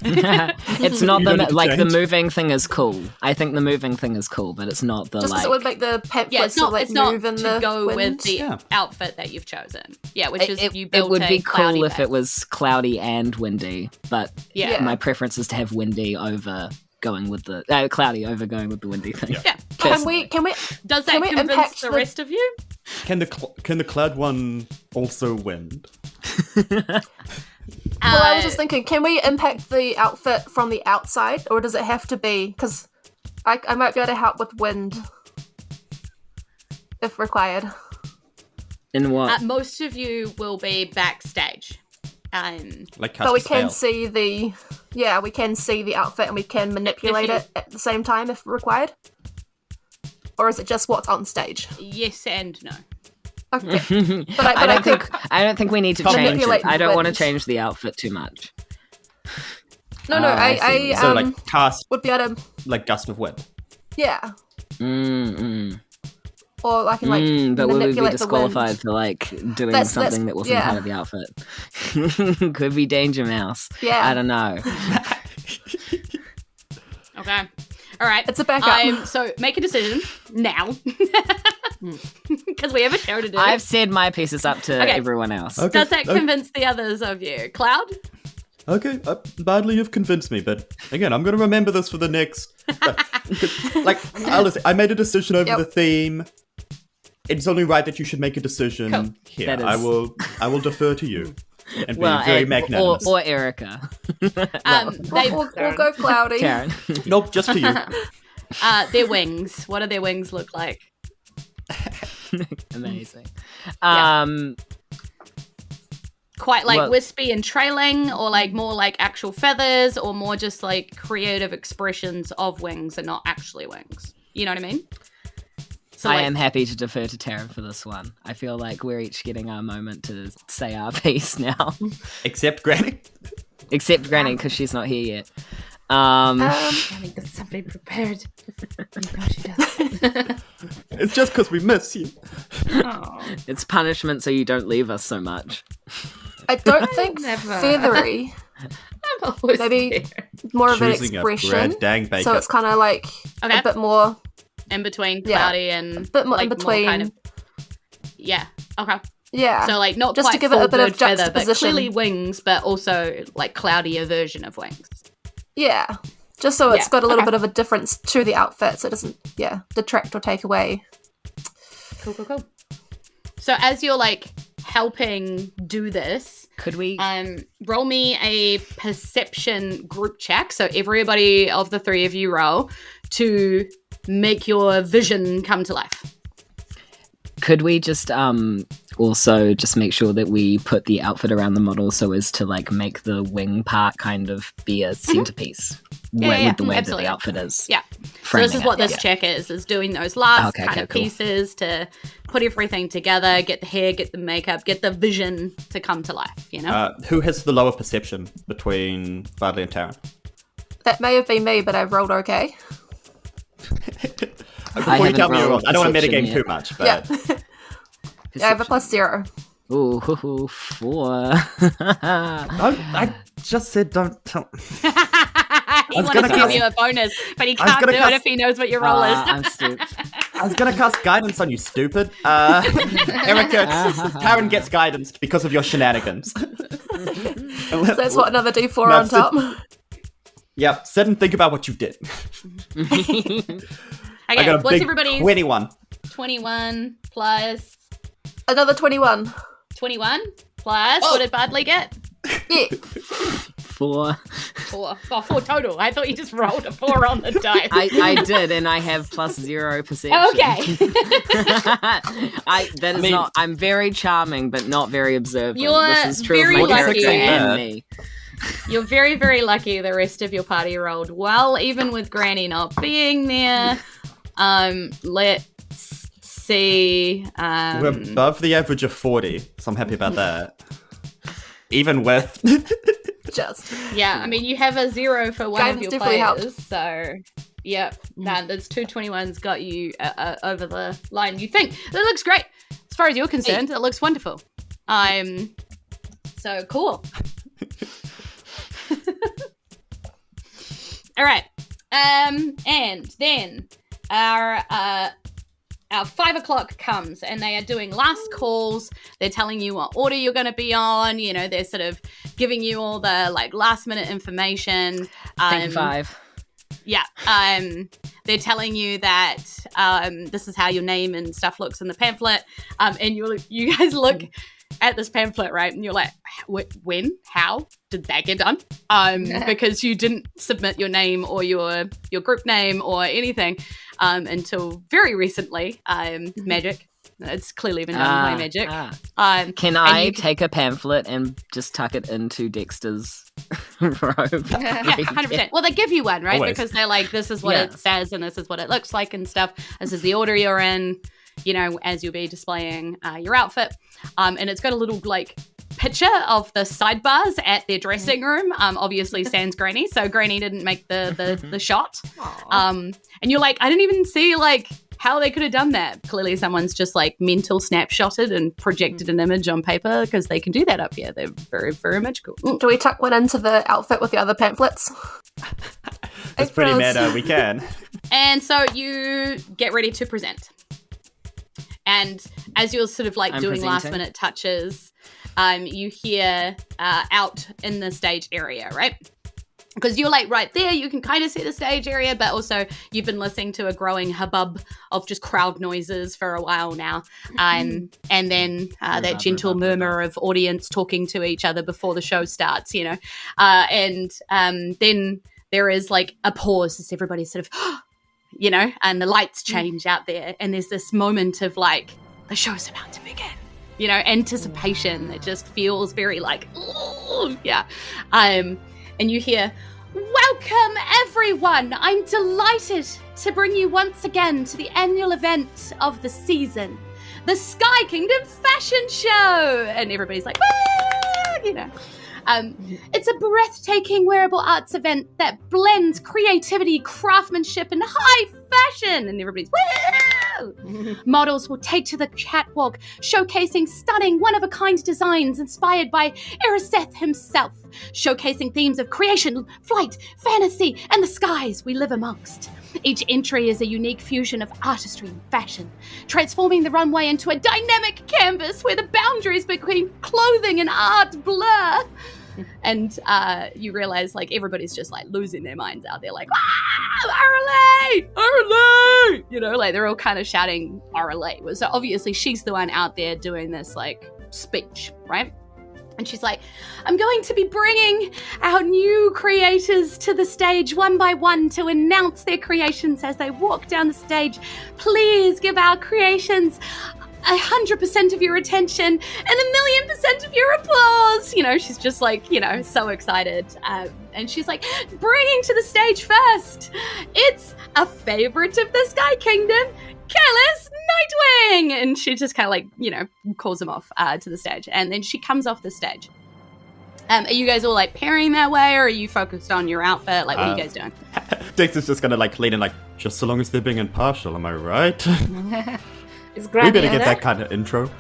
Speaker 2: It's not
Speaker 3: You
Speaker 2: the
Speaker 3: don't need to
Speaker 2: like the
Speaker 3: change.
Speaker 2: moving thing is cool. I think the moving thing is cool, but it's not the
Speaker 4: Just because
Speaker 2: like.
Speaker 4: it would make the
Speaker 1: Yeah,
Speaker 4: pamphlets
Speaker 1: it's not.
Speaker 4: like
Speaker 1: It's not
Speaker 4: move in
Speaker 1: to
Speaker 4: the
Speaker 1: go
Speaker 4: wind.
Speaker 1: with the
Speaker 3: Yeah.
Speaker 1: outfit that you've chosen. Yeah, which is you
Speaker 2: it
Speaker 1: built
Speaker 2: would
Speaker 1: a
Speaker 2: be
Speaker 1: cloudy
Speaker 2: cool if
Speaker 1: base.
Speaker 2: it was cloudy and windy, but
Speaker 1: Yeah.
Speaker 2: my preference is to have windy over going with the cloudy over going with the windy thing.
Speaker 3: Yeah.
Speaker 1: Yeah.
Speaker 4: Can we
Speaker 1: Does that
Speaker 4: Can we
Speaker 1: convince
Speaker 4: impact
Speaker 1: the
Speaker 4: the-
Speaker 1: rest of you?
Speaker 3: Can the cloud one also wind?
Speaker 4: Well, I was just thinking, can we impact the outfit from the outside, or does it have to be? Because I might be able to help with wind if required.
Speaker 2: In what?
Speaker 1: Most of you will be backstage.
Speaker 3: Like
Speaker 4: But we
Speaker 3: cast a
Speaker 4: can
Speaker 3: spell.
Speaker 4: see we can see the outfit and we can manipulate
Speaker 1: you-
Speaker 4: it at the same time if required. Or is it just what's on stage?
Speaker 1: Yes and no.
Speaker 4: Okay. But
Speaker 2: I
Speaker 4: I
Speaker 2: don't think I don't think we need to change
Speaker 4: Manipulate
Speaker 2: it. I don't want to
Speaker 4: wind.
Speaker 2: change the outfit too much.
Speaker 4: no,
Speaker 2: I see.
Speaker 3: So like cast
Speaker 4: would be able to
Speaker 3: like gust of wind.
Speaker 4: yeah,
Speaker 2: Mm-mm.
Speaker 4: or I can like
Speaker 2: But will we be
Speaker 4: manipulate the
Speaker 2: disqualified
Speaker 4: wind.
Speaker 2: for like doing
Speaker 4: That's-
Speaker 2: something that wasn't
Speaker 4: yeah.
Speaker 2: part of the outfit? Could be Danger Mouse.
Speaker 4: Yeah.
Speaker 2: I don't know.
Speaker 1: Okay. All right.
Speaker 4: It's a backup.
Speaker 1: So make a decision now, because we have a show to do.
Speaker 2: I've said my pieces up to
Speaker 1: Okay.
Speaker 2: everyone else.
Speaker 3: Okay.
Speaker 1: Does that convince the others of you? Cloud?
Speaker 3: Okay, badly you've convinced me, but again, I'm going to remember this for the next. Like, honestly, I made a decision over
Speaker 4: Yep.
Speaker 3: the theme. it's only right that you should make a decision
Speaker 1: Cool.
Speaker 3: here.
Speaker 2: That is-
Speaker 3: I will defer to you and be
Speaker 2: Well,
Speaker 3: very magnanimous.
Speaker 2: or Erika.
Speaker 1: They
Speaker 4: We'll go cloudy.
Speaker 2: Karen.
Speaker 3: Nope, just to you.
Speaker 1: their wings. What do their wings look like?
Speaker 2: Amazing.
Speaker 1: Quite like
Speaker 2: Well-
Speaker 1: wispy and trailing, or like more like actual feathers, or more just like creative expressions of wings and not actually wings. You know what I mean? So
Speaker 2: I am happy to defer to Taryn for this one. I feel like we're each getting our moment to say our piece now.
Speaker 3: Except Granny.
Speaker 2: Except Granny, because she's not here yet.
Speaker 5: I think there's somebody prepared. No, she doesn't.
Speaker 3: It's just because we miss you.
Speaker 5: Oh.
Speaker 2: It's punishment so you don't leave us so much.
Speaker 4: I don't think
Speaker 5: never.
Speaker 4: feathery.
Speaker 5: I'm always
Speaker 4: Maybe
Speaker 5: there.
Speaker 4: more of an
Speaker 3: Choosing a
Speaker 4: expression.
Speaker 3: bread dang baker.
Speaker 4: So it's kind of like
Speaker 1: Okay.
Speaker 4: a bit more,
Speaker 1: in between
Speaker 4: Yeah.
Speaker 1: cloudy and
Speaker 4: bit more
Speaker 1: like
Speaker 4: in
Speaker 1: more
Speaker 4: between.
Speaker 1: kind of okay.
Speaker 4: Yeah.
Speaker 1: So like not
Speaker 4: Just
Speaker 1: quite
Speaker 4: to give it
Speaker 1: full
Speaker 4: a bit of
Speaker 1: bird feather, but
Speaker 4: juxtaposition.
Speaker 1: clearly wings, but also like cloudier version of wings.
Speaker 4: Yeah. Just so it's
Speaker 1: Yeah,
Speaker 4: got a little
Speaker 1: okay.
Speaker 4: bit of a difference to the outfit, so it doesn't, detract or take away.
Speaker 1: Cool. So as you're like helping do this,
Speaker 2: Could we?
Speaker 1: roll me a perception group check. So everybody of the three of you roll to make your vision come to life.
Speaker 2: Could we just also just make sure that we put the outfit around the model so as to like make the wing part kind of be a centerpiece
Speaker 1: Yeah,
Speaker 2: with the way
Speaker 1: absolutely.
Speaker 2: that the outfit is?
Speaker 1: Yeah. So
Speaker 2: framing
Speaker 1: this is
Speaker 2: it.
Speaker 1: what this check is doing those last
Speaker 2: Okay,
Speaker 1: kind of
Speaker 2: cool.
Speaker 1: pieces to put everything together, get the hair, get the makeup, get the vision to come to life, you know?
Speaker 3: Who has the lower perception between Bardley and Taryn?
Speaker 4: That may have been me, but I've rolled okay.
Speaker 3: Before you
Speaker 2: haven't
Speaker 3: tell me you're wrong,
Speaker 2: rolled
Speaker 3: I don't want to
Speaker 2: perception
Speaker 3: metagame
Speaker 2: yet.
Speaker 3: too much,
Speaker 4: Yeah.
Speaker 3: but
Speaker 4: I have a +0.
Speaker 2: Ooh, 4.
Speaker 3: I just said don't tell.
Speaker 1: He
Speaker 3: was
Speaker 1: wanted
Speaker 3: gonna
Speaker 1: to give
Speaker 3: cast-
Speaker 1: you a bonus, but he
Speaker 3: I was
Speaker 1: can't do
Speaker 3: gonna
Speaker 1: it
Speaker 3: cast-
Speaker 1: if he knows what your role is.
Speaker 2: I'm stupid.
Speaker 3: I was gonna cast guidance on you, stupid. Erika, Taryn gets guidance because of your shenanigans.
Speaker 4: So that's what, another D4 on top?
Speaker 3: Yep, sit and think about what you did. I
Speaker 1: Okay,
Speaker 3: got a
Speaker 1: what's
Speaker 3: big
Speaker 1: everybody's
Speaker 3: 21.
Speaker 1: 21 plus
Speaker 4: Another 21.
Speaker 1: 21 plus what did Bardley get?
Speaker 4: Yeah.
Speaker 2: 4.
Speaker 1: 4. Oh, 4 total. I thought you just rolled a 4 on the dice.
Speaker 2: I did, and I have +0 perception.
Speaker 1: Okay.
Speaker 2: I'm very charming, but not very observant.
Speaker 1: You're
Speaker 2: this is true
Speaker 1: very
Speaker 2: of my
Speaker 1: lucky.
Speaker 2: character and
Speaker 3: Yeah.
Speaker 2: me.
Speaker 1: You're very, very lucky the rest of your party rolled well, even with Granny not being there. Let's see.
Speaker 3: We're above the average of 40, so I'm happy about that. Even with...
Speaker 4: Just.
Speaker 1: Yeah, I mean, you have a 0 for one
Speaker 4: Guidance
Speaker 1: of your
Speaker 4: definitely
Speaker 1: players, so yep, those 2 21s got you over the line. You think that looks great as far as you're concerned. It looks wonderful. So cool. All right, and then our 5 o'clock comes and they are doing last calls. They're telling you what order you're going to be on. You know, they're sort of giving you all the like last minute information.
Speaker 2: Thank you, 5.
Speaker 1: Yeah. They're telling you that this is how your name and stuff looks in the pamphlet. And you guys look at this pamphlet, right? And you're like, when? How did that get done? Because you didn't submit your name or your group name or anything until very recently. Magic. It's clearly been done by magic.
Speaker 2: Can I take a pamphlet and just tuck it into Dexter's robe?
Speaker 1: Yeah, 100%. Well, they give you one, right?
Speaker 3: Always.
Speaker 1: Because they're like, this is what
Speaker 2: Yeah.
Speaker 1: it says and this is what it looks like and stuff. This is the order you're in, you know, as you'll be displaying your outfit. And it's got a little like picture of the sidebars at their dressing room. Obviously sans Granny, so Granny didn't make the shot. And you're like, I didn't even see like how they could have done that. Clearly someone's just like mental snapshotted and projected an image on paper because they can do that up here. They're very, very magical.
Speaker 4: Do we tuck one into the outfit with the other pamphlets?
Speaker 3: It's pretty
Speaker 4: Aprils.
Speaker 3: meta, we can.
Speaker 1: And so you get ready to present. And as you're sort of like
Speaker 2: I'm
Speaker 1: doing
Speaker 2: presenting.
Speaker 1: last minute touches, you hear out in the stage area, right? because you're like right there, you can kind of see the stage area, but also you've been listening to a growing hubbub of just crowd noises for a while now. And then that gentle murmur of audience talking to each other before the show starts, you know. And then there is like a pause as everybody sort of, you know, and the lights change out there. And there's this moment of like, the show's about to begin. You know, anticipation that just feels very like, ooh, yeah. And you hear, welcome everyone. I'm delighted to bring you once again to the annual event of the season, the Sky Kingdom Fashion Show. And everybody's like, wah! You know. It's a breathtaking wearable arts event that blends creativity, craftsmanship, and high fashion. And everybody's, woo! Models will take to the catwalk, showcasing stunning, one-of-a-kind designs inspired by Eriseth himself, showcasing themes of creation, flight, fantasy, and the skies we live amongst. Each entry is a unique fusion of artistry and fashion, transforming the runway into a dynamic canvas where the boundaries between clothing and art blur. And you realize, like, everybody's just, like, losing their minds out there, like, Arale! Arale! You know, like, they're all kind of shouting Arale. So obviously she's the one out there doing this, like, speech, right? And she's like, I'm going to be bringing our new creators to the stage one by one to announce their creations as they walk down the stage. Please give our creations 100% of your attention and 1,000,000% of your applause. You know, she's just like, you know, so excited. And she's like, bringing to the stage first, it's a favorite of the Sky Kingdom, Careless Nightwing. And she just kind of like, you know, calls him off to the stage. And then she comes off the stage. Are you guys all like pairing that way, or are you focused on your outfit? Like, what are you guys doing?
Speaker 3: Dexter's just gonna like lean in, like, just so long as they're being impartial, am I right?
Speaker 5: Is
Speaker 3: We
Speaker 5: Granny
Speaker 3: better
Speaker 5: in
Speaker 3: get
Speaker 5: there?
Speaker 3: that kind of intro.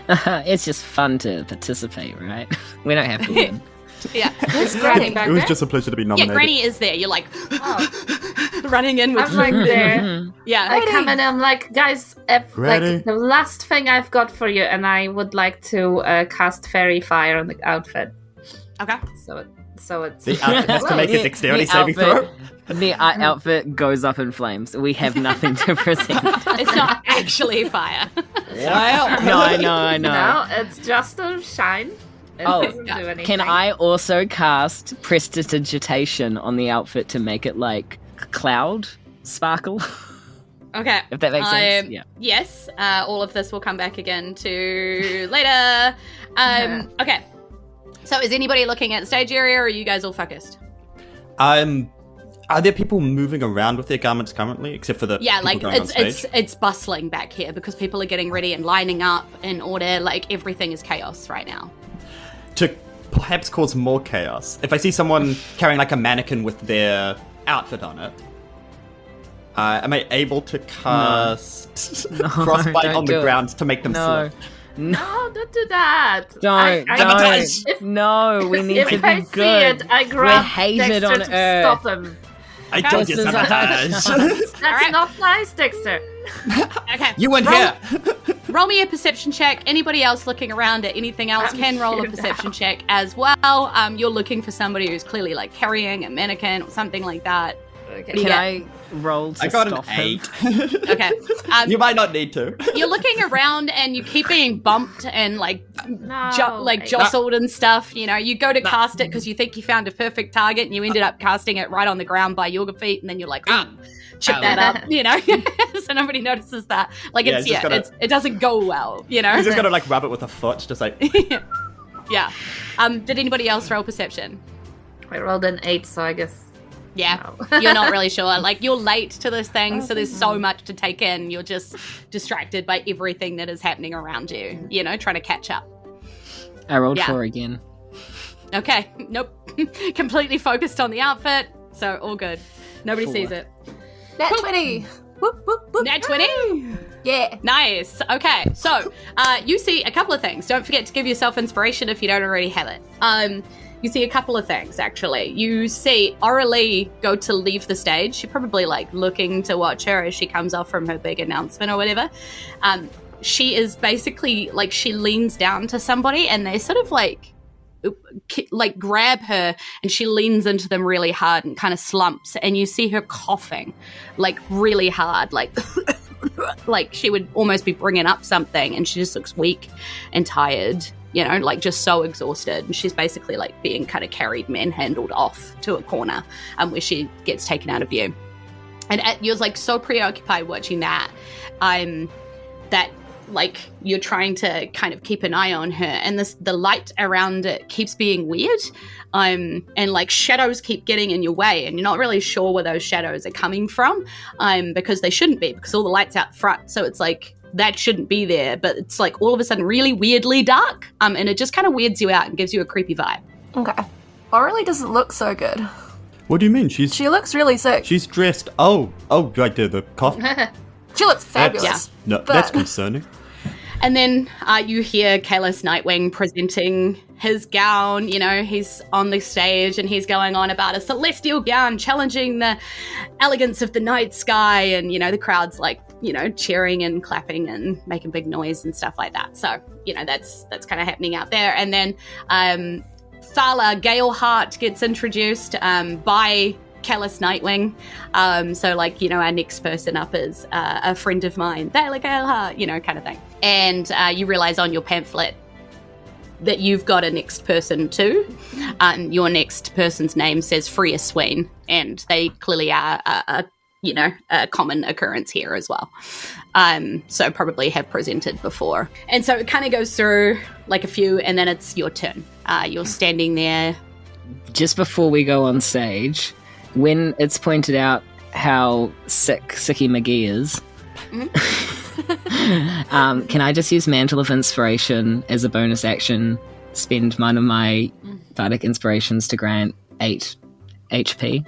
Speaker 2: It's just fun to participate, right? We don't have to win.
Speaker 1: Yeah.
Speaker 5: Is Granny back
Speaker 3: It was
Speaker 5: there?
Speaker 3: just a pleasure to be
Speaker 1: Yeah,
Speaker 3: nominated.
Speaker 1: Granny is there. You're like
Speaker 5: Oh.
Speaker 1: running in with
Speaker 5: I'm like
Speaker 1: food.
Speaker 5: there.
Speaker 1: Yeah.
Speaker 5: I come in and I'm like, guys,
Speaker 3: Granny.
Speaker 5: like the last thing I've got for you, and I would like to cast fairy fire on the outfit.
Speaker 1: Okay.
Speaker 5: So it's
Speaker 3: The outfit has to make a dexterity saving throw.
Speaker 2: The outfit goes up in flames. We have nothing to present.
Speaker 1: It's not actually fire.
Speaker 2: Well, no, I know.
Speaker 5: No, it's just a shine. It
Speaker 2: Oh,
Speaker 5: doesn't do anything.
Speaker 2: Can I also cast Prestidigitation on the outfit to make it like cloud sparkle?
Speaker 1: Okay.
Speaker 2: If that makes sense. Yeah.
Speaker 1: Yes. All of this will come back again to later. Okay. So is anybody looking at the stage area, or are you guys all focused?
Speaker 3: Are there people moving around with their garments currently, except for the people
Speaker 1: like
Speaker 3: going on stage?
Speaker 1: it's bustling back here because people are getting ready and lining up in order. Like everything is chaos right now.
Speaker 3: To perhaps cause more chaos, if I see someone carrying like a mannequin with their outfit on it, am I able to cast frostbite
Speaker 2: don't
Speaker 3: on the
Speaker 2: do it.
Speaker 3: ground to make them
Speaker 2: No.
Speaker 3: slip?
Speaker 5: No, don't do that.
Speaker 2: Don't. No, we need to
Speaker 5: If I
Speaker 2: be
Speaker 5: see
Speaker 2: good.
Speaker 5: it, I grab
Speaker 2: We're hated
Speaker 5: Dexter
Speaker 2: on
Speaker 5: to
Speaker 2: Earth.
Speaker 5: stop him.
Speaker 3: I don't
Speaker 2: This
Speaker 3: get
Speaker 2: is
Speaker 3: sabotage.
Speaker 5: That's
Speaker 1: right.
Speaker 5: not nice, Dexter.
Speaker 1: Okay.
Speaker 3: You weren't
Speaker 1: roll,
Speaker 3: here.
Speaker 1: roll me a perception check. Anybody else looking around at anything else
Speaker 5: I'm
Speaker 1: can roll a
Speaker 5: here
Speaker 1: perception
Speaker 5: now.
Speaker 1: check as well. You're looking for somebody who's clearly like carrying a mannequin or something like that.
Speaker 5: Okay.
Speaker 1: you
Speaker 2: Can
Speaker 1: get?
Speaker 2: I roll to
Speaker 3: I got
Speaker 2: stop
Speaker 3: an
Speaker 2: him?
Speaker 3: 8.
Speaker 1: Okay.
Speaker 3: You might not need to.
Speaker 1: You're looking around and you keep being bumped and like
Speaker 5: No,
Speaker 1: jostled and stuff. You know, you go to cast it because you think you found a perfect target and you ended up casting it right on the ground by your feet, and then you're like, chip that up, you know. So nobody notices that. Like
Speaker 3: Yeah, it's just
Speaker 1: it doesn't go well, you know.
Speaker 3: He's just gonna like rub it with a foot, just like.
Speaker 1: Yeah. Did anybody else roll perception?
Speaker 5: I rolled an 8, so I guess.
Speaker 1: Yeah,
Speaker 5: No.
Speaker 1: you're not really sure. Like, you're late to this thing, so there's so much to take in. You're just distracted by everything that is happening around you, you know, trying to catch up.
Speaker 2: I rolled
Speaker 1: Yeah.
Speaker 2: 4 again.
Speaker 1: Okay, nope. Completely focused on the outfit, so all good. Nobody
Speaker 2: 4.
Speaker 1: sees it.
Speaker 4: Nat 20! Whoop, whoop, whoop.
Speaker 1: Nat 20?
Speaker 4: Yeah.
Speaker 1: Nice. Okay, so you see a couple of things. Don't forget to give yourself inspiration if you don't already have it. You see a couple of things, actually. You see Aurelie go to leave the stage. You're probably, like, looking to watch her as she comes off from her big announcement or whatever. She is basically, like, she leans down to somebody, and they're sort of, like, like grab her, and she leans into them really hard and kind of slumps, and you see her coughing like really hard, like like she would almost be bringing up something, and she just looks weak and tired, you know, like just so exhausted. And she's basically like being kind of carried, manhandled off to a corner where she gets taken out of view. And you're like so preoccupied watching that that like you're trying to kind of keep an eye on her, and the light around it keeps being weird, and like shadows keep getting in your way, and you're not really sure where those shadows are coming from, because they shouldn't be, because all the light's out front, so it's like that shouldn't be there, but it's like all of a sudden really weirdly dark, and it just kind of weirds you out and gives you a creepy vibe.
Speaker 4: Okay. Orally doesn't look so good.
Speaker 3: What do you mean?
Speaker 4: She looks really sick.
Speaker 3: She's dressed. Oh, right there, the cough.
Speaker 4: She looks fabulous.
Speaker 3: That's concerning.
Speaker 1: And then you hear Kalis Nightwing presenting his gown. You know, he's on the stage and he's going on about a celestial gown challenging the elegance of the night sky. And, you know, the crowd's like, you know, cheering and clapping and making big noise and stuff like that. So, you know, that's kind of happening out there. And then Thala Galeheart gets introduced by Kalis Nightwing. So like, you know, our next person up is a friend of mine, Thala Galeheart, you know, kind of thing. And you realize on your pamphlet that you've got a next person too. Your next person's name says Freya Swain, and they clearly are a common occurrence here as well. So probably have presented before. And so it kind of goes through like a few, and then it's your turn. You're standing there.
Speaker 2: Just before we go on stage, when it's pointed out how Sicky McGee is, can I just use Mantle of Inspiration as a bonus action, spend one of my Bardic Inspirations to grant 8 HP?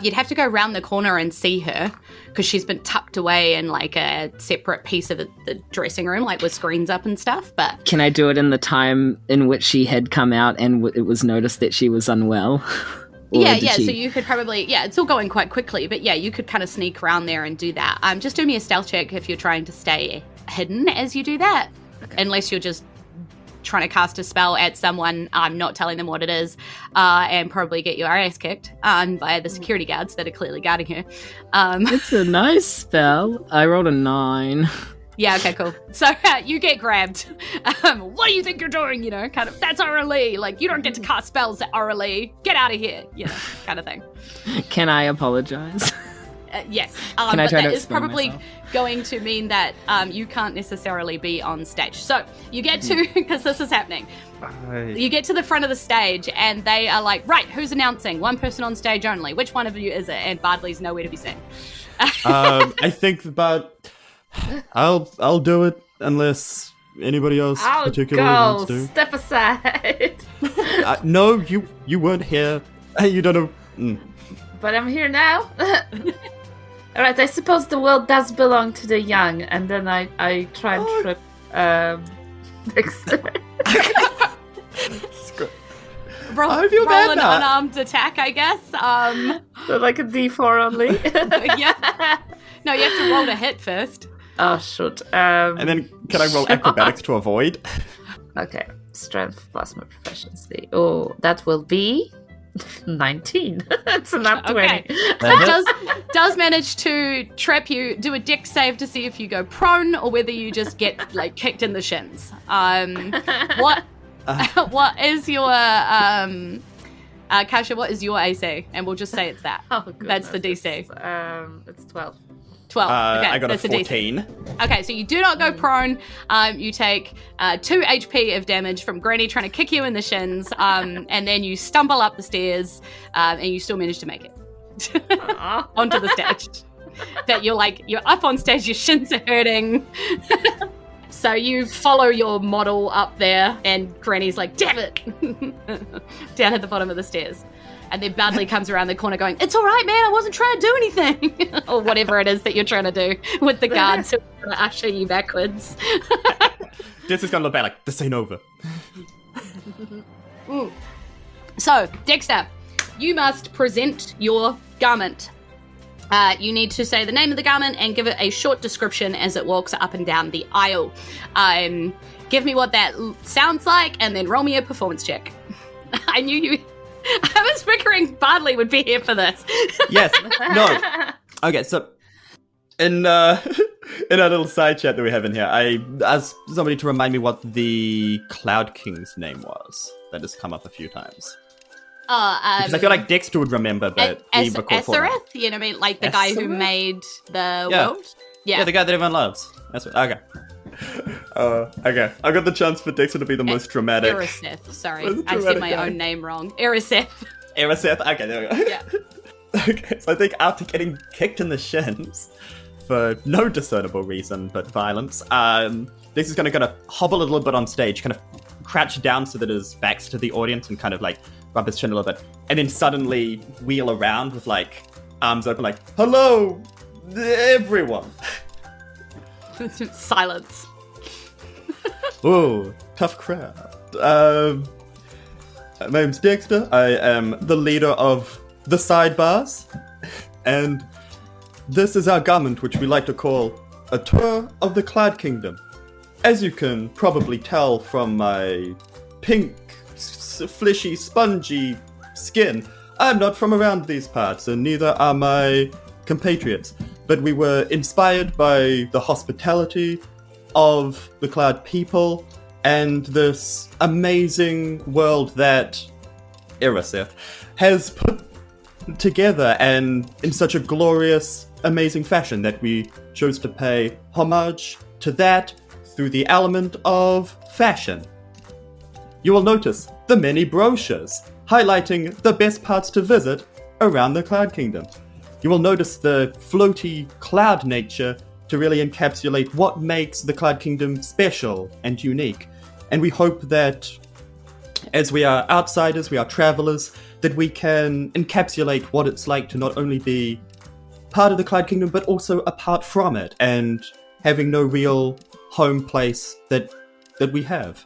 Speaker 1: You'd have to go around the corner and see her, because she's been tucked away in like a separate piece of the dressing room, like with screens up and stuff. But
Speaker 2: can I do it in the time in which she had come out and it was noticed that she was unwell?
Speaker 1: Yeah. So you could probably, it's all going quite quickly, but yeah, you could kind of sneak around there and do that. Just do me a stealth check if you're trying to stay hidden as you do that, unless you're just trying to cast a spell at someone, not telling them what it is, and probably get your ass kicked by the security guards that are clearly guarding her.
Speaker 2: It's a nice spell. I rolled a 9.
Speaker 1: Yeah, okay, cool. So you get grabbed. What do you think you're doing? You know, kind of, that's RLE. Like, you don't get to cast spells at RLE. Get out of here. You know, kind of thing.
Speaker 2: Can I apologize?
Speaker 1: Yes.
Speaker 2: Can I
Speaker 1: but
Speaker 2: try
Speaker 1: that
Speaker 2: to
Speaker 1: is probably
Speaker 2: myself?
Speaker 1: Going to mean that you can't necessarily be on stage. So you get to, because this is happening, you get to the front of the stage and they are like, right, who's announcing? One person on stage only. Which one of you is it? And Bardley's nowhere to be seen.
Speaker 3: I think, but I'll do it unless anybody else particularly wants to.
Speaker 5: Step aside.
Speaker 3: No, you weren't here. You don't know.
Speaker 5: But I'm here now. Alright, I suppose the world does belong to the young, and then I try and trip Dexter.
Speaker 1: Roll an unarmed attack, I guess.
Speaker 5: So like a D4 only.
Speaker 1: Yeah. No, you have to roll to hit first.
Speaker 5: Oh, shoot.
Speaker 3: And then can I roll acrobatics to avoid?
Speaker 5: Okay, strength plus my proficiency. Oh, that will be 19. It's not 20.
Speaker 1: Okay. So does manage to trap you. Do a dex save to see if you go prone or whether you just get like kicked in the shins. What is your Kasia? What is your AC? And we'll just say it's that.
Speaker 5: Oh, goodness.
Speaker 1: That's the DC.
Speaker 5: It's 12.
Speaker 1: 12. Okay,
Speaker 3: I got
Speaker 1: that's
Speaker 3: a 14.
Speaker 1: Okay, so you do not go prone. You take 2 HP of damage from Granny trying to kick you in the shins, and then you stumble up the stairs, and you still manage to make it onto the stage. But you're up on stage, your shins are hurting. So you follow your model up there, and Granny's like, damn it, down at the bottom of the stairs. And then Bardley comes around the corner going, it's all right, man, I wasn't trying to do anything. Or whatever it is that you're trying to do with the guards who are going to usher you backwards.
Speaker 3: This is going to look bad, like, this ain't over.
Speaker 1: So, Dexter, you must present your garment. You need to say the name of the garment and give it a short description as it walks up and down the aisle. Give me what that sounds like, and then roll me a performance check. I knew you... I was figuring Bardley would be here for this.
Speaker 3: Yes. No. Okay, so in our little side chat that we have in here, I asked somebody to remind me what the Cloud King's name was. That has come up a few times. Because I feel like Dexter would remember, but we recall for him.
Speaker 1: Asereth? You know what I mean? Like the guy who made the world?
Speaker 3: Yeah, the guy that everyone loves. That's what, okay. Okay. I got the chance for Dexter to be the most dramatic.
Speaker 1: Eriseth, sorry. I said my own name wrong. Eriseth.
Speaker 3: Eriseth, okay, there we go.
Speaker 1: Yeah.
Speaker 3: Okay, so I think after getting kicked in the shins, for no discernible reason but violence, Dexter's gonna kind of hobble a little bit on stage, kind of crouch down so that his back's to the audience and kind of like rub his chin a little bit, and then suddenly wheel around with like arms open like, hello, everyone.
Speaker 1: Silence.
Speaker 3: Oh, tough crowd. My name's Dexter. I am the leader of the Sidebars, and this is our garment, which we like to call a tour of the Cloud Kingdom. As you can probably tell from my pink, fleshy, spongy skin, I'm not from around these parts, and neither are my compatriots. But we were inspired by the hospitality of the Cloud people and this amazing world that Eriseth has put together, and in such a glorious, amazing fashion that we chose to pay homage to that through the element of fashion. You will notice the many brochures highlighting the best parts to visit around the Cloud Kingdom. You will notice the floaty cloud nature to really encapsulate what makes the Cloud Kingdom special and unique. And we hope that as we are outsiders, we are travelers, that we can encapsulate what it's like to not only be part of the Cloud Kingdom, but also apart from it, and having no real home place that we have.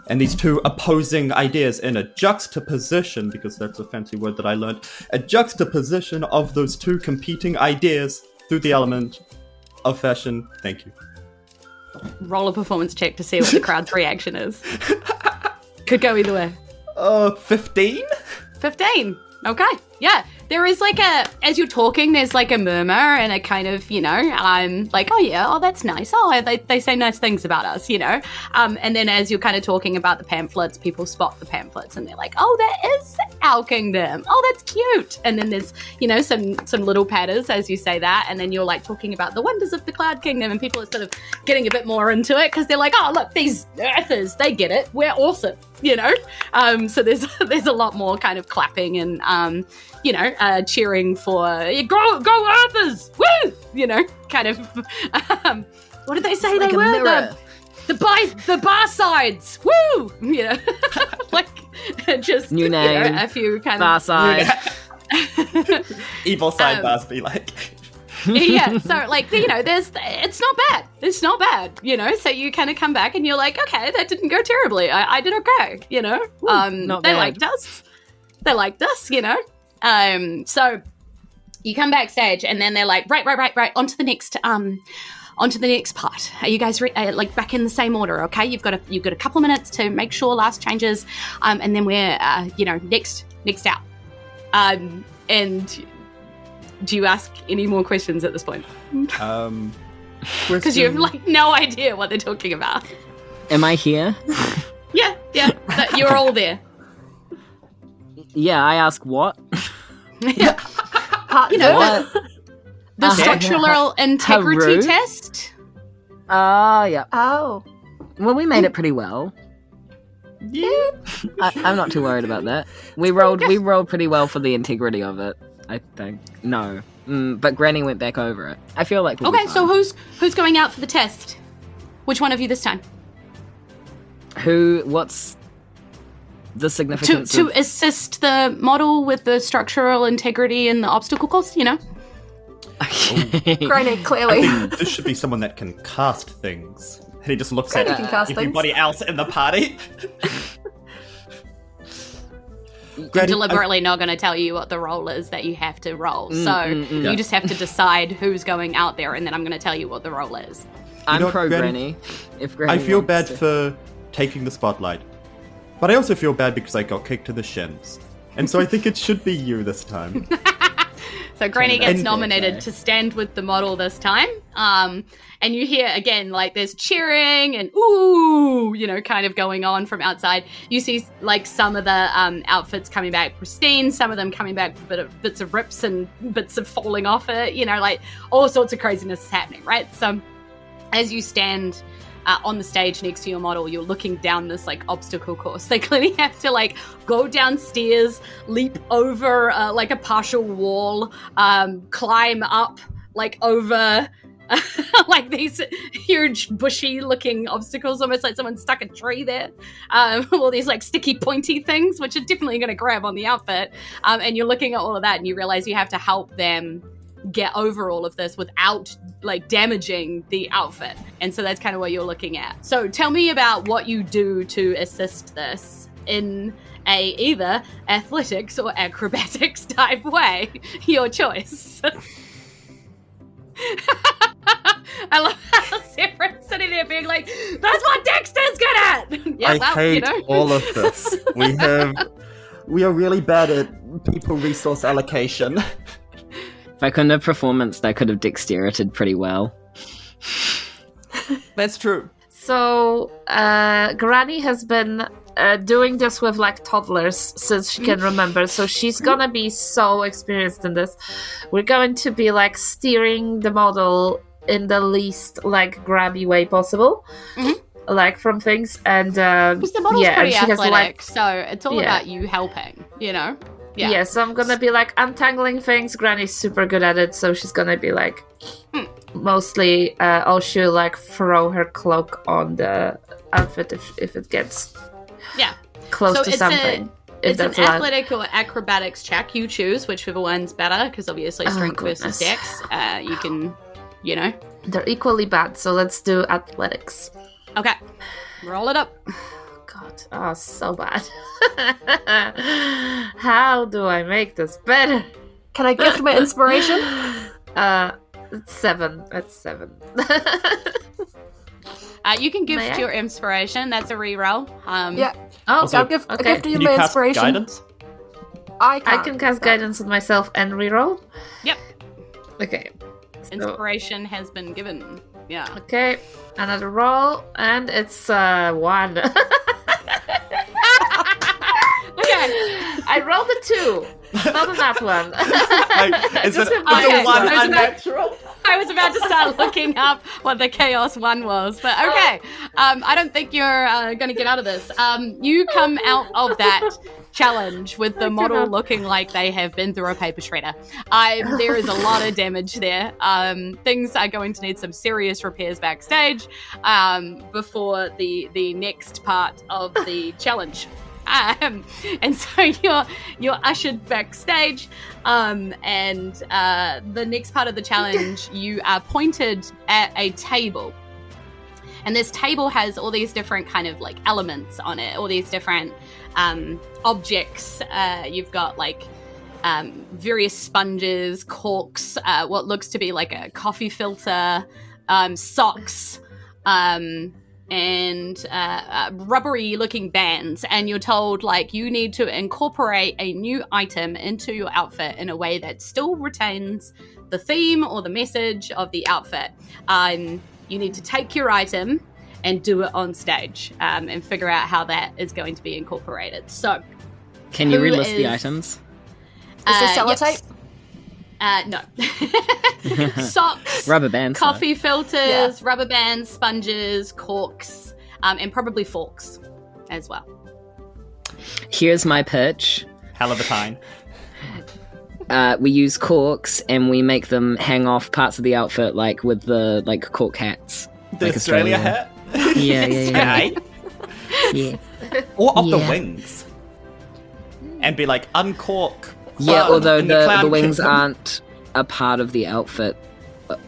Speaker 3: And these two opposing ideas in a juxtaposition, because that's a fancy word that I learned, a juxtaposition of those two competing ideas through the element of fashion. Thank you.
Speaker 1: Roll a performance check to see what the crowd's reaction is. Could go either way.
Speaker 3: 15?
Speaker 1: 15. Okay. Yeah. There is like as you're talking, there's like a murmur and a kind of, I'm like, oh yeah, oh that's nice. Oh, they say nice things about us, And then as you're kind of talking about the pamphlets, people spot the pamphlets and they're like, oh, that is our kingdom. Oh, that's cute. And then there's, some little patters as you say that. And then you're like talking about the wonders of the Cloud Kingdom, and people are sort of getting a bit more into it because they're like, oh, look, these Earthers, they get it. We're awesome, So there's a lot more kind of clapping and, cheering for go Earthers, woo! Kind of. What did they say
Speaker 2: like
Speaker 1: they were? The bar sides, woo! Like just
Speaker 2: new name.
Speaker 1: A few kind
Speaker 2: bar
Speaker 1: of
Speaker 2: side.
Speaker 3: Evil Sidebars be like.
Speaker 1: Yeah, so like it's not bad. It's not bad, So you kind of come back and you're like, okay, that didn't go terribly. I did okay,
Speaker 2: Not
Speaker 1: they
Speaker 2: bad.
Speaker 1: liked us. They liked us, So you come backstage and then they're like, right, onto the next part. Are you guys like back in the same order? Okay, you've got a couple of minutes to make sure last changes, and then we're next out. And do you ask any more questions at this point? Because you have like no idea what they're talking about.
Speaker 2: Am I here?
Speaker 1: Yeah, you're all there.
Speaker 2: Yeah, I ask what?
Speaker 1: What? The structural integrity
Speaker 2: Haru?
Speaker 1: test.
Speaker 2: Oh, yeah.
Speaker 4: Oh.
Speaker 2: Well, we made it pretty well.
Speaker 3: Yeah.
Speaker 2: I'm not too worried about that. We rolled pretty well for the integrity of it, I think. No. But Granny went back over it. I feel like we'll be
Speaker 1: Okay, so
Speaker 2: fine.
Speaker 1: who's going out for the test? Which one of you this time?
Speaker 2: What's the significance
Speaker 1: To
Speaker 2: of...
Speaker 1: assist the model with the structural integrity and the obstacle course,
Speaker 2: Okay.
Speaker 4: Granny,
Speaker 3: I
Speaker 4: clearly.
Speaker 3: think this should be someone that can cast things. And he just looks
Speaker 4: Granny
Speaker 3: at
Speaker 4: can cast
Speaker 3: everybody else in the party.
Speaker 1: I'm deliberately not going to tell you what the role is that you have to roll. You just have to decide who's going out there, and then I'm going to tell you what the role is.
Speaker 2: I'm pro Granny. If Granny
Speaker 3: I feel
Speaker 2: wants
Speaker 3: bad
Speaker 2: to.
Speaker 3: for taking the spotlight, but I also feel bad because I got kicked to the shins. And so I think it should be you this time.
Speaker 1: So Granny gets nominated to stand with the model this time. And you hear, again, like there's cheering and ooh, you know, kind of going on from outside. You see like some of the outfits coming back pristine, some of them coming back with bits of rips and bits of falling off it, you know, like all sorts of craziness is happening, right? So as you stand on the stage next to your model, you're looking down this like obstacle course. They clearly have to like go downstairs, leap over like a partial wall, climb up like over like these huge bushy looking obstacles, almost like someone stuck a tree there. All these like sticky pointy things, which are definitely going to grab on the outfit. And you're looking at all of that and you realize you have to help them get over all of this without like damaging the outfit. And so that's kind of what you're looking at. So tell me about what you do to assist this in a either athletics or acrobatics type way. Your choice. I love how Severin's sitting there being like, that's what Dexter's good at!
Speaker 3: I hate all of this. We are really bad at people resource allocation.
Speaker 2: If I couldn't have performance, I could have dexteritated pretty well.
Speaker 3: That's true.
Speaker 5: So, Granny has been doing this with like toddlers since she can remember, so she's gonna be so experienced in this. We're going to be like steering the model in the least like grabby way possible, like from things, and
Speaker 1: because the model's pretty
Speaker 5: and she
Speaker 1: athletic,
Speaker 5: has, like,
Speaker 1: so it's all about you helping, you know.
Speaker 5: Yeah, so I'm gonna be like untangling things. Granny's super good at it, so she's gonna be like mostly she'll like throw her cloak on the outfit if it gets close to something.
Speaker 1: It's an athletic or acrobatics check. You choose whichever one's better, because obviously strength versus dex. You can, you know.
Speaker 5: They're equally bad, so let's do athletics.
Speaker 1: Okay, roll it up.
Speaker 5: God, so bad. How do I make this better?
Speaker 4: Can I gift my inspiration?
Speaker 5: It's 7. It's 7.
Speaker 1: You can gift your inspiration. That's a reroll.
Speaker 4: Yeah.
Speaker 5: Oh,
Speaker 3: Also,
Speaker 4: I'll gift
Speaker 3: Can
Speaker 4: you
Speaker 3: you
Speaker 4: my
Speaker 3: cast
Speaker 4: inspiration.
Speaker 3: guidance?
Speaker 5: I can cast guidance on myself and reroll?
Speaker 1: Yep.
Speaker 5: Okay.
Speaker 1: Inspiration has been given. Yeah.
Speaker 5: Okay. Another roll, and it's 1. Okay, I rolled a 2. Not a nat one.
Speaker 3: Is it
Speaker 1: okay.
Speaker 3: one
Speaker 1: I was
Speaker 3: unnatural?
Speaker 1: I was about to start looking up what the Chaos 1 was, but okay. I don't think you're going to get out of this. You come out of that challenge with the model looking like they have been through a paper shredder. There is a lot of damage there. Things are going to need some serious repairs backstage before the next part of the challenge. And so you're ushered backstage, and the next part of the challenge, you are pointed at a table. And this table has all these different kind of like elements on it, all these different objects. You've got like various sponges, corks, what looks to be like a coffee filter, socks, and rubbery looking bands. And you're told like you need to incorporate a new item into your outfit in a way that still retains the theme or the message of the outfit. You need to take your item and do it on stage, and figure out how that is going to be incorporated. So,
Speaker 2: can you relist the items?
Speaker 4: Is this sellotape?
Speaker 1: No. Socks,
Speaker 2: rubber bands,
Speaker 1: coffee filters, rubber bands, sponges, corks, and probably forks as well.
Speaker 2: Here's my pitch.
Speaker 3: Hell of a time.
Speaker 2: We use corks and we make them hang off parts of the outfit, like with the like cork hats.
Speaker 3: The
Speaker 2: like
Speaker 3: Australia hat?
Speaker 2: Yeah.
Speaker 3: Or off the wings. And be like, uncork.
Speaker 2: Yeah, although the wings
Speaker 3: kingdom.
Speaker 2: aren't a part of the outfit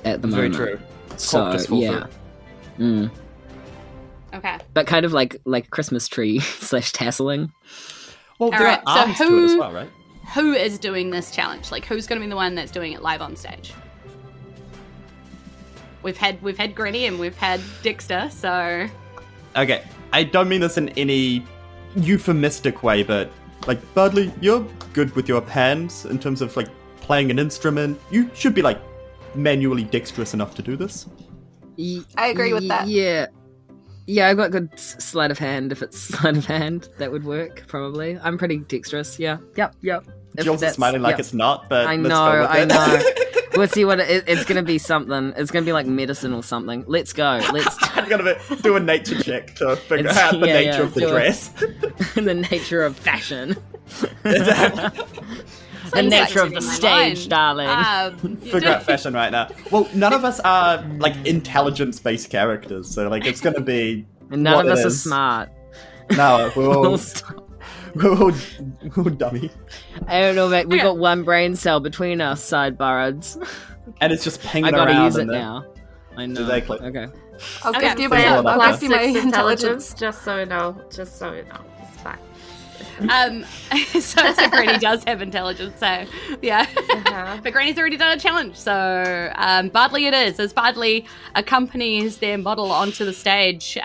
Speaker 2: at the moment.
Speaker 3: Very true.
Speaker 2: So,
Speaker 3: just fall
Speaker 2: yeah.
Speaker 1: Okay.
Speaker 2: But kind of like Christmas tree / tasseling.
Speaker 3: Well, there
Speaker 1: right,
Speaker 3: are
Speaker 1: so
Speaker 3: arms to it as well, right?
Speaker 1: Who is doing this challenge? Like, who's going to be the one that's doing it live on stage? We've had Granny and we've had Dexter, so...
Speaker 3: Okay, I don't mean this in any euphemistic way, but, like, Bardley, you're good with your hands in terms of, like, playing an instrument. You should be, like, manually dexterous enough to do this.
Speaker 4: I agree with that.
Speaker 2: Yeah. Yeah, I've got good sleight of hand. If it's sleight of hand, that would work, probably. I'm pretty dexterous, yeah. Yep.
Speaker 3: Jules is smiling like it's not, but
Speaker 2: I
Speaker 3: let's
Speaker 2: know,
Speaker 3: go with
Speaker 2: I
Speaker 3: it.
Speaker 2: know. We'll see what it's going to be something. It's going to be like medicine or something. Let's go.
Speaker 3: I'm going to do a nature check to figure out the nature of the dress.
Speaker 2: The nature of fashion. The
Speaker 1: Sounds
Speaker 2: nature
Speaker 1: like
Speaker 2: of the
Speaker 1: my
Speaker 2: stage,
Speaker 1: mind.
Speaker 2: darling.
Speaker 3: Figure out fashion right now. Well, none of us are, like, intelligence-based characters, so, like, it's going to be...
Speaker 2: And none
Speaker 3: what
Speaker 2: of
Speaker 3: it
Speaker 2: us are
Speaker 3: is.
Speaker 2: smart.
Speaker 3: No, we're all dummy.
Speaker 2: I don't know, mate. We got one brain cell between us, Sidebars.
Speaker 3: And it's just pinging
Speaker 2: I
Speaker 3: around.
Speaker 2: gotta use it
Speaker 3: in there.
Speaker 2: now. I know.
Speaker 3: Exactly.
Speaker 2: Okay.
Speaker 4: I'll
Speaker 1: Okay,
Speaker 4: give you
Speaker 3: so you're
Speaker 4: my,
Speaker 3: like
Speaker 4: I'll give you my
Speaker 5: +6
Speaker 4: intelligence.
Speaker 5: just so you know. It's fine.
Speaker 1: So Granny does have intelligence, so yeah.
Speaker 5: Uh-huh.
Speaker 1: But Granny's already done a challenge, so Bardley it is. As Bardley accompanies their model onto the stage,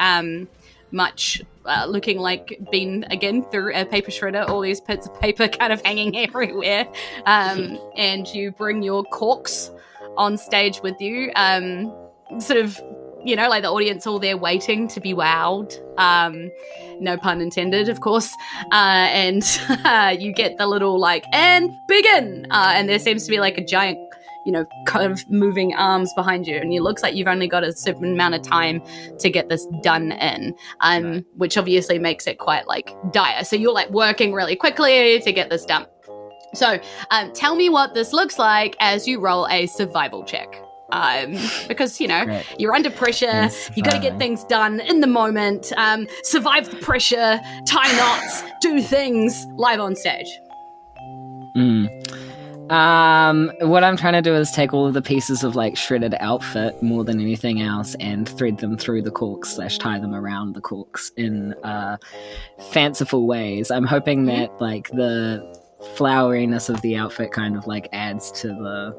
Speaker 1: much looking like been again through a paper shredder, all these bits of paper kind of hanging everywhere, and you bring your corks on stage with you, sort of, you know, like the audience all there waiting to be wowed, no pun intended, of course, and you get the little like, and begin, and there seems to be like a giant, you know, kind of moving arms behind you, and it looks like you've only got a certain amount of time to get this done in,
Speaker 3: Right.
Speaker 1: which obviously makes it quite like dire, so you're like working really quickly to get this done. So tell me what this looks like as you roll a survival check. Because, you know,
Speaker 2: Great.
Speaker 1: you're under pressure,
Speaker 2: Yes,
Speaker 1: you got to get
Speaker 2: fine.
Speaker 1: things done in the moment, survive the pressure, tie knots, do things live on stage.
Speaker 2: What I'm trying to do is take all of the pieces of like shredded outfit more than anything else and thread them through the corks / tie them around the corks in fanciful ways. I'm hoping that like the floweriness of the outfit kind of like adds to the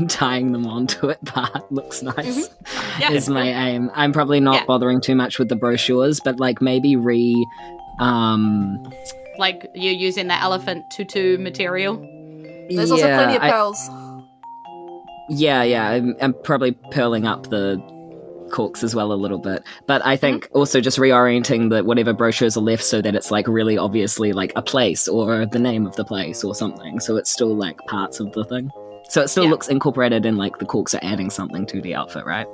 Speaker 2: tying them onto it part. Looks nice.
Speaker 1: Yeah.
Speaker 2: Is my aim. I'm probably not
Speaker 1: Yeah.
Speaker 2: bothering too much with the brochures, but like maybe
Speaker 1: Like you're using the elephant tutu material.
Speaker 4: There's also plenty of pearls.
Speaker 2: I'm probably purling up the corks as well a little bit, but I think also just reorienting the whatever brochures are left so that it's like really obviously like a place or the name of the place or something, so it's still like parts of the thing, so it still
Speaker 1: Yeah.
Speaker 2: looks incorporated and like the corks are adding something to the outfit, right?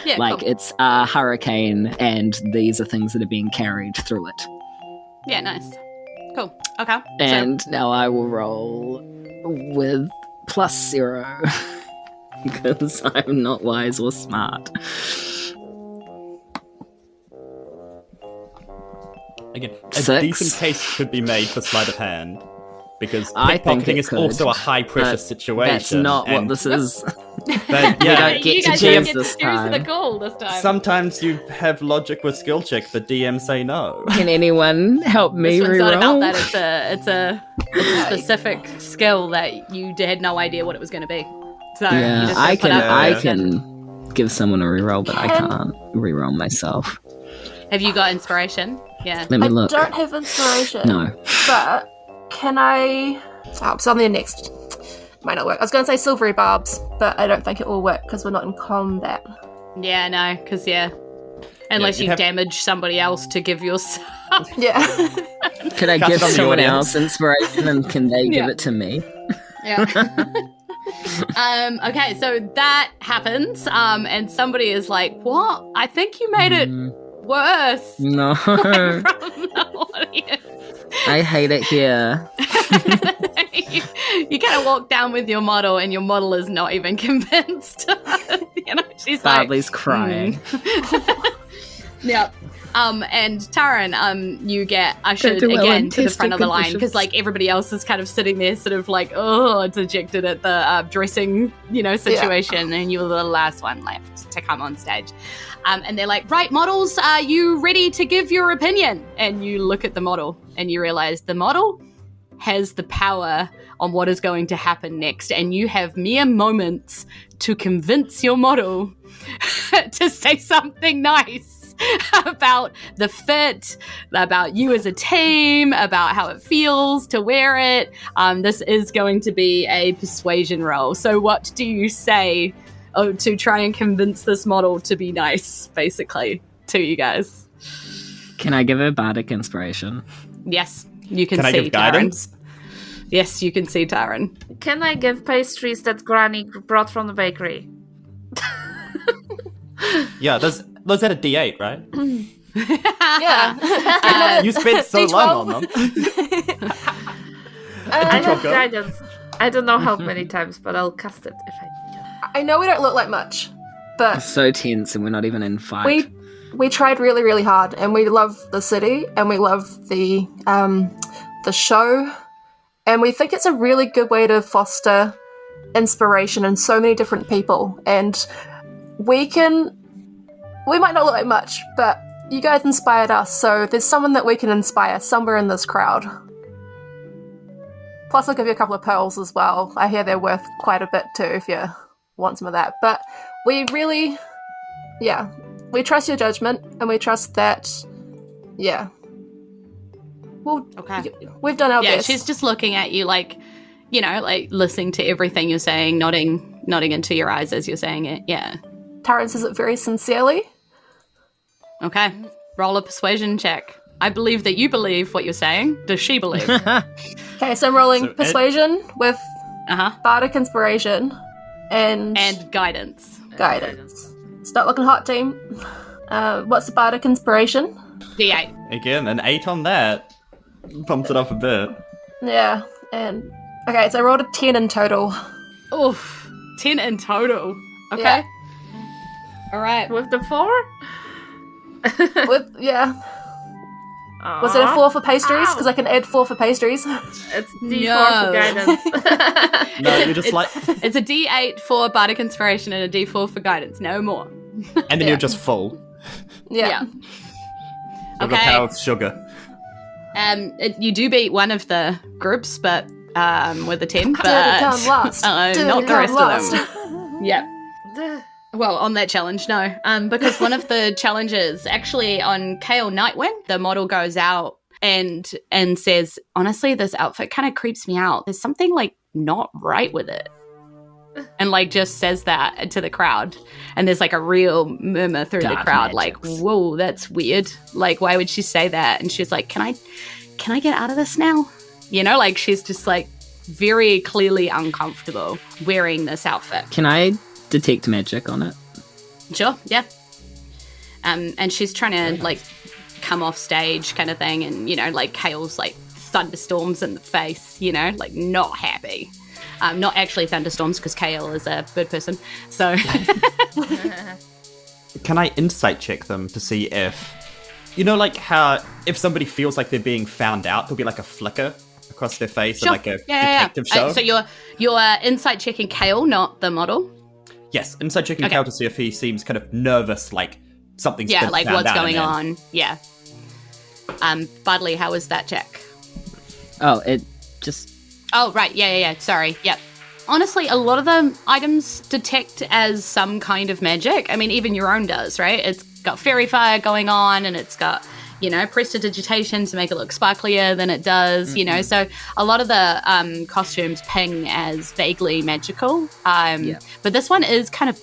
Speaker 1: Yeah,
Speaker 2: Like
Speaker 1: cool.
Speaker 2: it's a hurricane and these are things that are being carried through it.
Speaker 1: Yeah, nice. Cool. Okay.
Speaker 2: And now I will roll with +0 because I'm not wise or smart.
Speaker 3: Again, a
Speaker 2: 6.
Speaker 3: decent case could be made for sleight of hand, because
Speaker 2: I think
Speaker 3: pickpocketing
Speaker 2: it
Speaker 3: is
Speaker 2: could,
Speaker 3: also a high-pressure
Speaker 2: but
Speaker 3: situation.
Speaker 2: That's not what
Speaker 3: and-
Speaker 2: this is.
Speaker 3: But
Speaker 2: We
Speaker 3: yeah,
Speaker 2: don't get
Speaker 1: you
Speaker 2: to
Speaker 1: guys
Speaker 2: choose
Speaker 1: don't get
Speaker 2: this
Speaker 1: to choose the
Speaker 2: time.
Speaker 1: goal this time.
Speaker 3: sometimes you have logic with skill check, but DM say no.
Speaker 2: Can anyone help me
Speaker 1: This one's not
Speaker 2: reroll?
Speaker 1: about that. It's a specific skill that you had no idea what it was going to be. So you
Speaker 2: Yeah,
Speaker 1: just
Speaker 2: I
Speaker 1: gotta put
Speaker 2: can.
Speaker 1: up
Speaker 2: I
Speaker 1: with it.
Speaker 2: can give someone a reroll, but I
Speaker 4: Can-
Speaker 2: can't reroll myself.
Speaker 1: Have you got inspiration? Yeah.
Speaker 2: Let me
Speaker 4: I
Speaker 2: look.
Speaker 4: don't have inspiration.
Speaker 2: No.
Speaker 4: But can I... Oh, so I'm there next. Might not work. I was going to say silvery barbs, but I don't think it will work because we're not in combat.
Speaker 1: Yeah, no, because unless
Speaker 3: you'd
Speaker 1: you
Speaker 3: have-
Speaker 1: damage somebody else to give yourself.
Speaker 4: Yeah.
Speaker 2: Could I
Speaker 3: Cast
Speaker 2: give
Speaker 3: it on the
Speaker 2: someone
Speaker 3: audience.
Speaker 2: else inspiration, and can they give
Speaker 1: Yeah.
Speaker 2: it to me?
Speaker 1: Yeah. Okay, so that happens, and somebody is like, "What? I think you made it worse."
Speaker 2: No,
Speaker 1: From the audience.
Speaker 2: I hate it here.
Speaker 1: you kind of walk down with your model, and your model is not even convinced. She's
Speaker 2: Bardley's
Speaker 1: like,
Speaker 2: crying.
Speaker 1: Yep. And Taryn, you get ushered
Speaker 2: do well
Speaker 1: again
Speaker 2: in
Speaker 1: to the
Speaker 2: testing
Speaker 1: front of the line
Speaker 2: conditions.
Speaker 1: because, like, everybody else is kind of sitting there, sort of like, oh, dejected at the dressing, situation, and you were the last one left to come on stage. And they're like, right, models, are you ready to give your opinion? And you look at the model, and you realize the model has the power on what is going to happen next, and you have mere moments to convince your model to say something nice about the fit, about you as a team, about how it feels to wear it. This is going to be a persuasion roll. So what do you say to try and convince this model to be nice, basically, to you guys?
Speaker 2: Can I give a bardic inspiration?
Speaker 1: Yes, you can
Speaker 3: Can I
Speaker 1: see
Speaker 3: give guidance?
Speaker 1: Taryn. Yes, you can see Taryn.
Speaker 5: Can I give pastries that Granny brought from the bakery?
Speaker 3: Yeah, those at a D8, right?
Speaker 4: Yeah.
Speaker 3: You spent so
Speaker 4: D12.
Speaker 3: long on them.
Speaker 5: I have
Speaker 3: go?
Speaker 5: guidance. I don't know how many times, but I'll cast it if I need to.
Speaker 4: I know we don't look like much, but
Speaker 2: So tense, and we're not even in fight.
Speaker 4: we tried really, really hard, and we love the city, and we love the show, and we think it's a really good way to foster inspiration in so many different people. And we might not look like much, but you guys inspired us, so there's someone that we can inspire somewhere in this crowd. Plus, I'll give you a couple of pearls as well. I hear they're worth quite a bit too if you want some of that. But we really, we trust your judgment, and we trust that,
Speaker 1: Okay.
Speaker 4: we've done our
Speaker 1: Yeah,
Speaker 4: best.
Speaker 1: she's just looking at you like, like listening to everything you're saying, nodding into your eyes as you're saying it. Yeah.
Speaker 4: Taryn says it very sincerely.
Speaker 1: Okay. Roll a persuasion check. I believe that you believe what you're saying. Does she believe?
Speaker 4: Okay, so I'm rolling
Speaker 3: So Ed-
Speaker 4: persuasion with
Speaker 1: Uh-huh.
Speaker 4: bardic inspiration and
Speaker 1: Guidance.
Speaker 4: guidance. Start looking hot, team. What's the bardic inspiration?
Speaker 1: D8.
Speaker 3: Again, an 8 on that. Pumped it up a bit.
Speaker 4: Yeah, and okay, so I rolled a 10 in total.
Speaker 1: Oof. 10 in total. Okay.
Speaker 4: Yeah.
Speaker 1: All right.
Speaker 5: With the 4?
Speaker 4: Was it a 4 for pastries? Because I can add 4 for pastries.
Speaker 5: It's D4
Speaker 1: No.
Speaker 5: for guidance.
Speaker 3: No, you're just like...
Speaker 1: It's a D8 for bardic inspiration and a D4 for guidance. No more.
Speaker 3: And then
Speaker 4: Yeah.
Speaker 3: you're just full.
Speaker 4: Yeah.
Speaker 3: With the power of sugar.
Speaker 1: You do beat one of the groups, but with a 10, but
Speaker 4: Did it come last? Did
Speaker 1: not
Speaker 4: it
Speaker 1: the
Speaker 4: come
Speaker 1: rest
Speaker 4: last?
Speaker 1: of them. Yeah. Well, on that challenge, no. Because one of the challenges, actually on Kale Nightwind, the model goes out and says, honestly, this outfit kind of creeps me out. There's something, like, not right with it. And, like, just says that to the crowd. And there's, like, a real murmur through the
Speaker 2: Dark
Speaker 1: crowd,
Speaker 2: magics.
Speaker 1: like, whoa, that's weird. Like, why would she say that? And she's like, can I get out of this now? Like, she's just, like, very clearly uncomfortable wearing this outfit.
Speaker 2: Can I detect magic on it?
Speaker 1: Sure, yeah. And she's trying to, like, come off stage kind of thing, and, like, Kale's, like, thunderstorms in the face, like, not happy. Not actually thunderstorms, because Kale is a bird person, so...
Speaker 3: Can I insight check them to see if... like how if somebody feels like they're being found out, there'll be, like, a flicker across their face,
Speaker 1: Sure.
Speaker 3: or like a detective show?
Speaker 1: So you're insight checking Kale, not the model?
Speaker 3: Yes, insight checking
Speaker 1: Okay.
Speaker 3: Cal to see if he seems kind of nervous, like something's
Speaker 1: Yeah,
Speaker 3: been
Speaker 1: like
Speaker 3: found
Speaker 1: what's
Speaker 3: out
Speaker 1: going
Speaker 3: in there.
Speaker 1: on. Yeah. Bardley, how was that check?
Speaker 2: Oh, it just...
Speaker 1: Oh, right. Yeah. Sorry. Yep. Honestly, a lot of the items detect as some kind of magic. I mean, even your own does, right? It's got fairy fire going on, and it's got, prestidigitation to make it look sparklier than it does, So a lot of the costumes ping as vaguely magical. But this one is kind of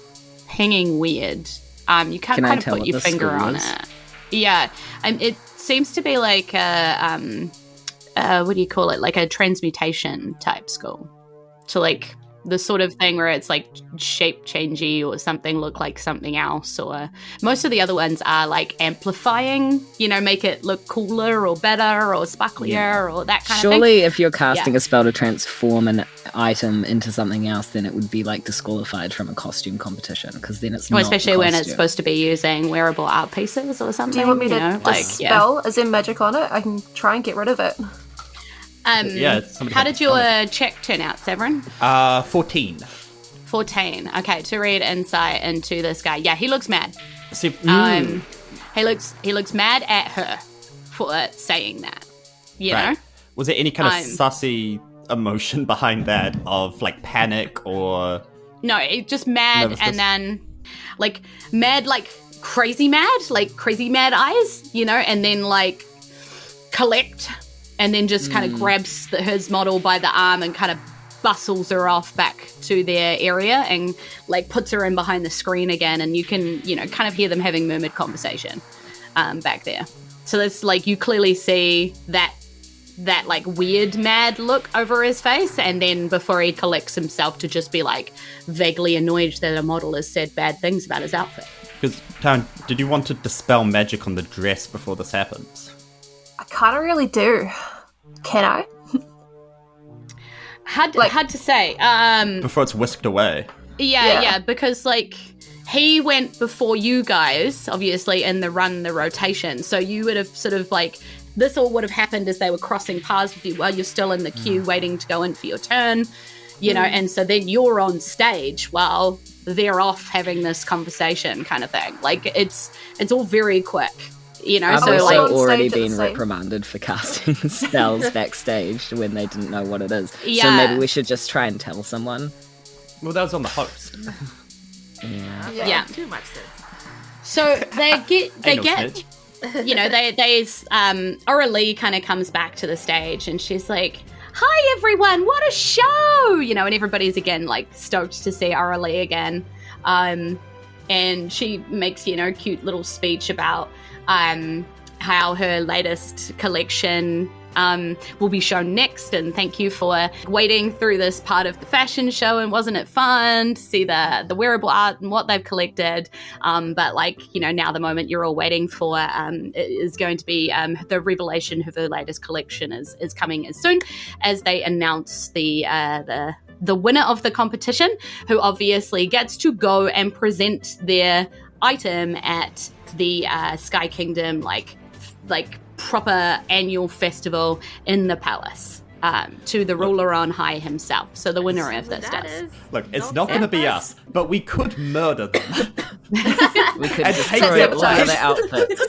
Speaker 1: pinging weird. You can't
Speaker 2: Can I
Speaker 1: kind of
Speaker 2: tell
Speaker 1: put
Speaker 2: what
Speaker 1: your
Speaker 2: the
Speaker 1: finger
Speaker 2: school
Speaker 1: on
Speaker 2: is?
Speaker 1: it. Yeah. It seems to be like a, what do you call it? Like a transmutation type school. So, like, the sort of thing where it's like shape changey or something look like something else, or most of the other ones are like amplifying, make it look cooler or better or sparklier or that kind of thing.
Speaker 2: Surely if you're casting a spell to transform an item into something else, then it would be like disqualified from a costume competition, because then it's not
Speaker 1: especially
Speaker 2: the
Speaker 1: when it's
Speaker 2: costume.
Speaker 1: supposed to be using wearable art pieces or something.
Speaker 4: Do you want me to dispel as in magic on it? I can try and get rid of it.
Speaker 1: How did your check turn out, Severin?
Speaker 3: 14.
Speaker 1: 14. Okay, to read insight into this guy. Yeah, he looks mad.
Speaker 3: See,
Speaker 1: He looks mad at her for saying that. You know?
Speaker 3: Was there any kind of sussy emotion behind that of like panic or?
Speaker 1: No, it's just mad, and then like mad, like crazy mad eyes, and then like collect. And then just kind of grabs his model by the arm and kind of bustles her off back to their area and like puts her in behind the screen again. And you can, kind of hear them having murmured conversation back there. So it's like you clearly see that like weird mad look over his face. And then before he collects himself to just be like vaguely annoyed that a model has said bad things about his outfit.
Speaker 3: Because, Taryn, did you want to dispel magic on the dress before this happens?
Speaker 4: I kind of really do. Can I?
Speaker 1: Hard to say.
Speaker 3: Before it's whisked away.
Speaker 1: Yeah, because like he went before you guys, obviously, in the rotation. So you would have sort of like, this all would have happened as they were crossing paths with you while you're still in the queue waiting to go in for your turn, and so then you're on stage while they're off having this conversation kind of thing. Like it's all very quick.
Speaker 2: I've
Speaker 1: so
Speaker 2: also
Speaker 1: like
Speaker 2: already been reprimanded for casting spells backstage when they didn't know what it is.
Speaker 1: Yeah.
Speaker 2: So maybe we should just try and tell someone.
Speaker 3: Well, that was on the host.
Speaker 1: Yeah.
Speaker 5: Too much sense.
Speaker 1: So they get
Speaker 3: snitch.
Speaker 1: Aura Lee kind of comes back to the stage and she's like, "Hi everyone, what a show!" And everybody's again like stoked to see Aura Lee again. And she makes, cute little speech about how her latest collection will be shown next, and thank you for waiting through this part of the fashion show, and wasn't it fun to see the wearable art and what they've collected, but like, now the moment you're all waiting for is going to be the revelation of her latest collection is coming as soon as they announce the winner of the competition, who obviously gets to go and present their item at the Sky Kingdom, like proper annual festival in the palace, to the ruler on high himself. So the winner of this does.
Speaker 3: Look, it's not going to be us, but we could murder them.
Speaker 2: We could destroy all of their outfits.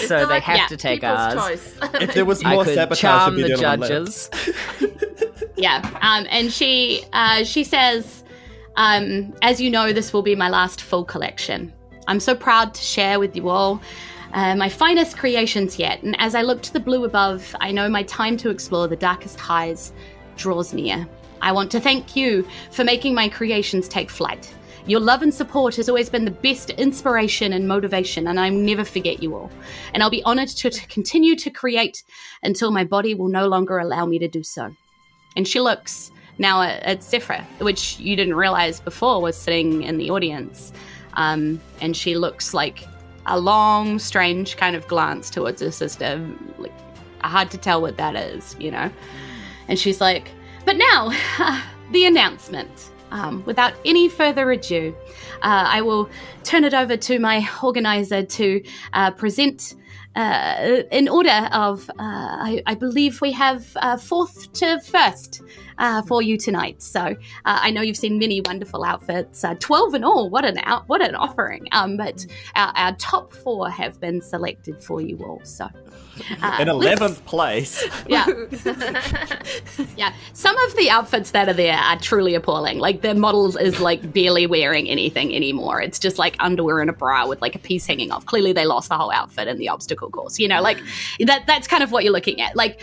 Speaker 2: So they have to take ours.
Speaker 5: Choice.
Speaker 3: If there was more
Speaker 2: I could
Speaker 3: sabotage,
Speaker 2: charm
Speaker 3: it'd be
Speaker 2: the
Speaker 3: the other one left.
Speaker 2: judges.
Speaker 1: Yeah, and she says, as you know, this will be my last full collection. I'm so proud to share with you all my finest creations yet, and as I look to the blue above, I know my time to explore the darkest highs draws near. I want to thank you for making my creations take flight. Your love and support has always been the best inspiration and motivation, and I'll never forget you all. And I'll be honored to continue to create until my body will no longer allow me to do so. And she looks now at Sephra, which you didn't realize before was sitting in the audience. And she looks like a long, strange kind of glance towards her sister. Like, hard to tell what that is, And she's like, but now, the announcement. Without any further ado, I will turn it over to my organizer to present in order of, I believe we have fourth to first for you tonight. So I know you've seen many wonderful outfits, 12 in all. What an offering! But our top 4 have been selected for you all. So
Speaker 3: in 11th place.
Speaker 1: Yeah. Yeah. Some of the outfits that are there are truly appalling. Like the model is like barely wearing anything anymore. It's just like underwear and a bra with like a piece hanging off. Clearly they lost the whole outfit in the obstacle course. Like that's kind of what you're looking at. Like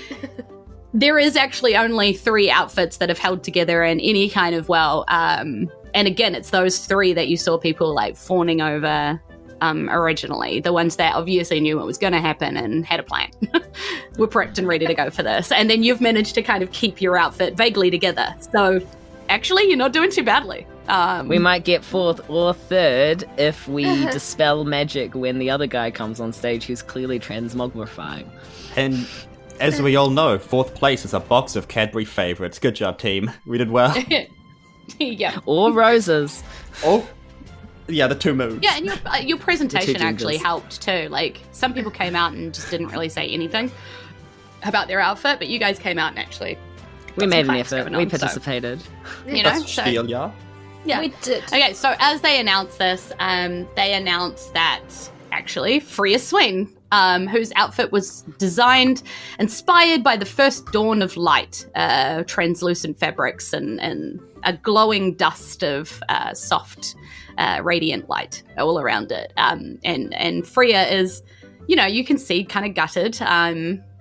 Speaker 1: there is actually only 3 outfits that have held together in any kind of and again, it's those 3 that you saw people like fawning over originally, the ones that obviously knew what was going to happen and had a plan. Were prepped and ready to go for this, and then you've managed to kind of keep your outfit vaguely together. So actually, you're not doing too badly.
Speaker 2: We might get 4th or 3rd if we dispel magic when the other guy comes on stage who's clearly transmogrifying.
Speaker 3: And as we all know, 4th place is a box of Cadbury favourites. Good job, team. We did well.
Speaker 1: Yeah.
Speaker 2: Or roses.
Speaker 3: Oh, yeah, the 2 moves.
Speaker 1: Yeah, and your presentation actually
Speaker 2: genders.
Speaker 1: helped too. Like, some people came out and just didn't really say anything about their outfit, but you guys came out and actually
Speaker 2: We
Speaker 1: got
Speaker 2: made
Speaker 1: some
Speaker 2: an
Speaker 1: facts
Speaker 2: effort.
Speaker 1: going
Speaker 2: We
Speaker 1: on, so,
Speaker 2: participated.
Speaker 1: you know,
Speaker 3: That's spiel, yeah.
Speaker 1: yeah.
Speaker 4: We did.
Speaker 1: Okay, so as they announced this, they announced that actually Freya Swain, whose outfit was designed, inspired by the first dawn of light, translucent fabrics and a glowing dust of soft, radiant light all around it. And Freya is, you know, you can see kind of gutted.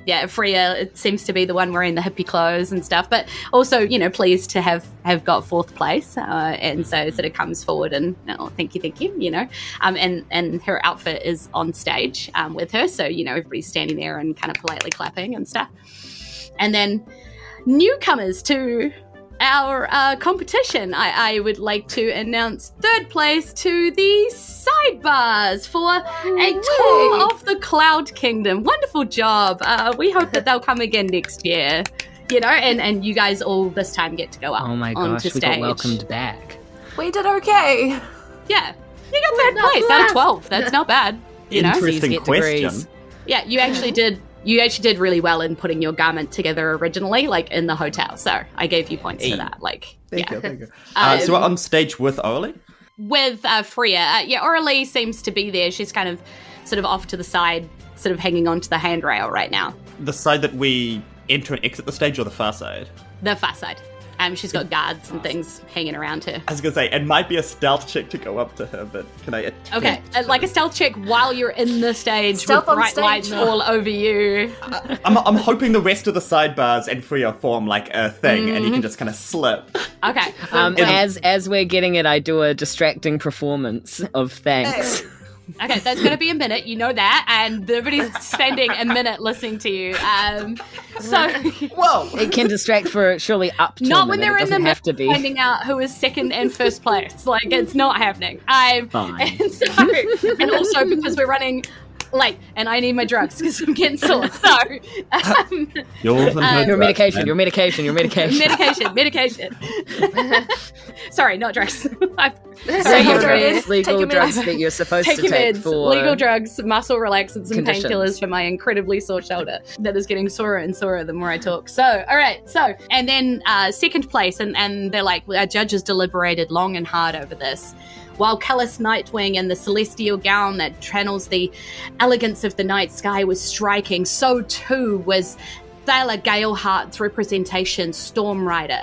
Speaker 1: Yeah, Freya, it seems to be the one wearing the hippie clothes and stuff, but also, you know, pleased to have got 4th place. And so sort of comes forward and, oh, thank you, you know. And her outfit is on stage with her. So, you know, everybody's standing there and kind of politely clapping and stuff. And then newcomers to our competition, I would like to announce 3rd place to the Sidebars for a tour of the Cloud Kingdom. Wonderful job. We hope that they'll come again next year. You know, and you guys all this time get to go up
Speaker 2: Oh my
Speaker 1: onto
Speaker 2: gosh, we
Speaker 1: stage.
Speaker 2: got welcomed back.
Speaker 4: We did okay.
Speaker 1: Yeah, you got 3rd place out of 12. That's not bad. You know,
Speaker 3: Interesting
Speaker 2: Please get
Speaker 3: question.
Speaker 2: degrees.
Speaker 1: yeah, you actually did. You actually did really well in putting your garment together originally, like in the hotel. So I gave you points for that. Like,
Speaker 3: Thank
Speaker 1: yeah.
Speaker 3: you, thank you. So we're on stage with Orly?
Speaker 1: With Freya. Yeah, Aurelie seems to be there. She's kind of sort of off to the side, sort of hanging onto the handrail right now.
Speaker 3: The side that we enter and exit the stage, or the far side?
Speaker 1: The far side. She's got guards and things hanging around her.
Speaker 3: I was going to say, it might be a stealth check to go up to her, but can I attempt
Speaker 1: Okay, like a stealth check while you're in the stage
Speaker 4: Stealth
Speaker 1: with
Speaker 4: on
Speaker 1: bright
Speaker 4: stage.
Speaker 1: lights all over you.
Speaker 3: I'm hoping the rest of the sidebars and Freya form like a thing, and you can just kind of slip.
Speaker 1: Okay.
Speaker 2: As we're getting it, I do a distracting performance of thanks.
Speaker 1: Okay, that's going to be a minute. You know that. And everybody's spending a minute listening to you. So...
Speaker 3: Whoa!
Speaker 2: It can distract for surely up to
Speaker 1: Not
Speaker 2: a
Speaker 1: when
Speaker 2: minute.
Speaker 1: they're
Speaker 2: It
Speaker 1: in the
Speaker 2: doesn't have
Speaker 1: middle
Speaker 2: to be.
Speaker 1: finding out who is 2nd and 1st place. Like, it's not happening.
Speaker 2: Fine.
Speaker 1: And also because we're running late and I need my drugs because I'm getting sore. So,
Speaker 2: Your medication.
Speaker 1: medication. Sorry, not drugs.
Speaker 2: So
Speaker 4: Take
Speaker 2: your
Speaker 4: your meds.
Speaker 2: legal
Speaker 4: Take your
Speaker 2: drugs
Speaker 4: meds.
Speaker 2: that you're supposed
Speaker 1: Take
Speaker 2: to
Speaker 1: your
Speaker 2: take
Speaker 1: meds,
Speaker 2: for
Speaker 1: legal drugs, muscle relaxants, and
Speaker 2: conditions.
Speaker 1: painkillers for my incredibly sore shoulder that is getting sorer and sorer the more I talk. So, all right. So, and then 2nd place, and they're like, our judges deliberated long and hard over this. While Callous Nightwing and the celestial gown that channels the elegance of the night sky was striking, so too was Thaler Galeheart's representation, Storm Rider,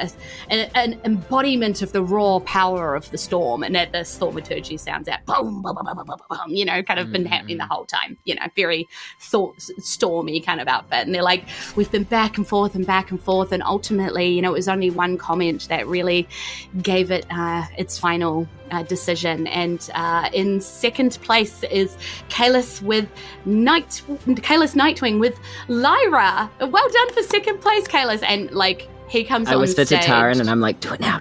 Speaker 1: an embodiment of the raw power of the storm. And that this thaumaturgy sounds out, boom, boom, boom, boom, boom, boom, you know, kind of been happening the whole time, you know, very stormy kind of outfit. And they're like, we've been back and forth, and ultimately, you know, it was only one comment that really gave it its final decision. And in 2nd place is Callous Nightwing with Lyra. Well done for 2nd place, Callous. And like he comes on
Speaker 2: I whisper to
Speaker 1: stage.
Speaker 2: Taryn and I'm like, do it now.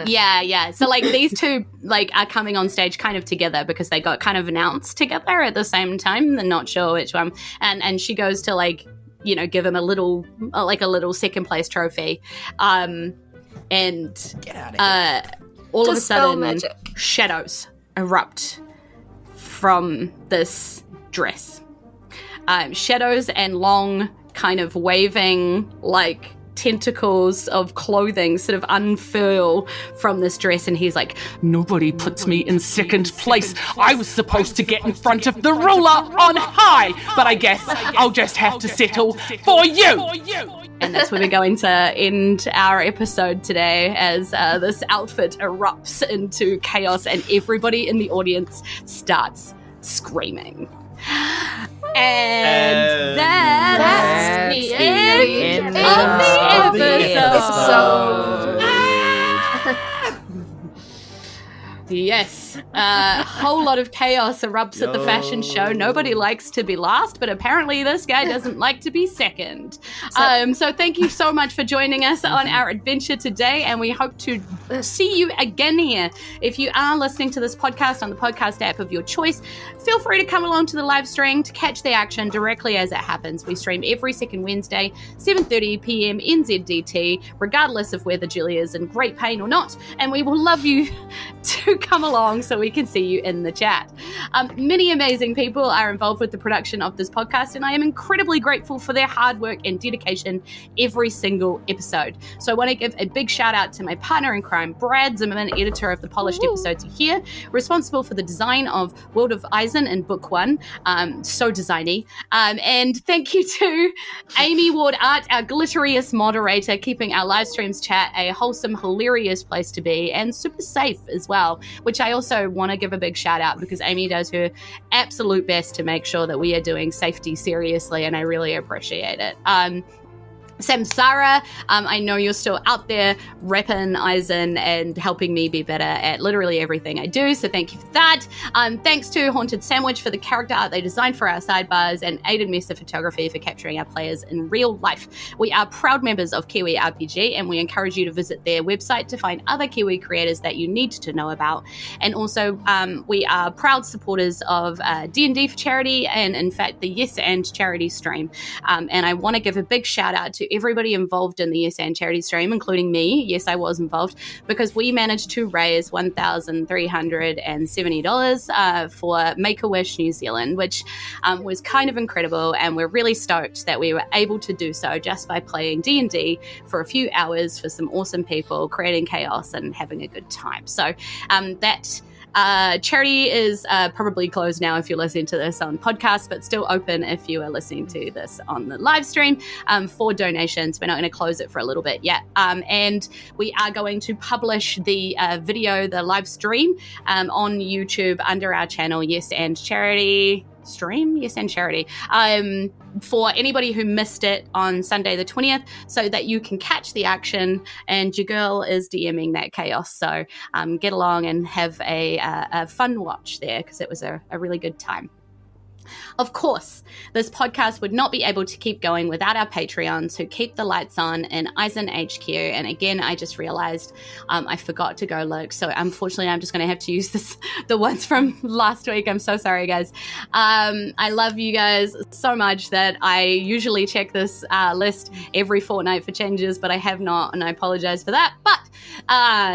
Speaker 1: Yeah. So like these two like are coming on stage kind of together because they got kind of announced together at the same time. They're not sure which one. And she goes to like, you know, give him a little 2nd place trophy. And
Speaker 3: Get out of here.
Speaker 1: all of a
Speaker 4: Dispel
Speaker 1: sudden
Speaker 4: magic.
Speaker 1: shadows erupt from this dress. Shadows and long kind of waving like tentacles of clothing sort of unfurl from this dress, and he's like,
Speaker 6: Nobody puts me in 2nd place. I was supposed to get in front of the ruler on high, but I guess I'll just have to settle for you.
Speaker 1: and that's where we're going to end our episode today as this outfit erupts into chaos and everybody in the audience starts screaming. And that's the end of the episode. Yes. A whole lot of chaos erupts at the fashion show. Nobody likes to be last, but apparently this guy doesn't like to be second. So thank you so much for joining us on our adventure today, and we hope to see you again here. If you are listening to this podcast on the podcast app of your choice, feel free to come along to the live stream to catch the action directly as it happens. We stream every second Wednesday, 7:30 p.m. NZDT, regardless of whether Julie is in great pain or not, and we will love you to come along so we can see you in the chat. Many amazing people are involved with the production of this podcast, and I am incredibly grateful for their hard work and dedication every single episode. So I want to give a big shout out to my partner in crime, Brad Zimmerman, editor of the polished episodes you hear, responsible for the design of World of Isen in Book 1, so designy. And thank you to Amy Ward Art, our glitteriest moderator, keeping our live streams chat a wholesome, hilarious place to be, and super safe as well, which I also want to give a big shout out because Amy does her absolute best to make sure that we are doing safety seriously, and I really appreciate it. Samsara, I know you're still out there repping Isen and helping me be better at literally everything I do, so thank you for that. Thanks to Haunted Sandwich for the character art they designed for our sidebars, and Aiden Messer Photography for capturing our players in real life. We are proud members of Kiwi RPG, and we encourage you to visit their website to find other Kiwi creators that you need to know about. And also, we are proud supporters of D&D for charity, and in fact, the Yes and charity stream. And I want to give a big shout out to everybody involved in the Yes and charity stream, including me. Yes, I was involved, because we managed to raise $1,370 for Make-A-Wish New Zealand, which was kind of incredible, and we're really stoked that we were able to do so just by playing D&D for a few hours for some awesome people, creating chaos and having a good time. So that charity is probably closed now if you're listening to this on podcast, but still open if you are listening to this on the live stream for donations. We're not going to close it for a little bit yet. And we are going to publish the video, the live stream on YouTube under our channel, Yes and Charity stream, Yes and Charity, for anybody who missed it on Sunday the 20th, so that you can catch the action, and your girl is DMing that chaos. So get along and have a fun watch there, because it was a really good time. Of course, this podcast would not be able to keep going without our Patreons who keep the lights on in Isen HQ. And again, I just realized I forgot to go look. So unfortunately, I'm just going to have to use the ones from last week. I'm so sorry, guys. I love you guys so much that I usually check this list every fortnight for changes, but I have not, and I apologize for that. But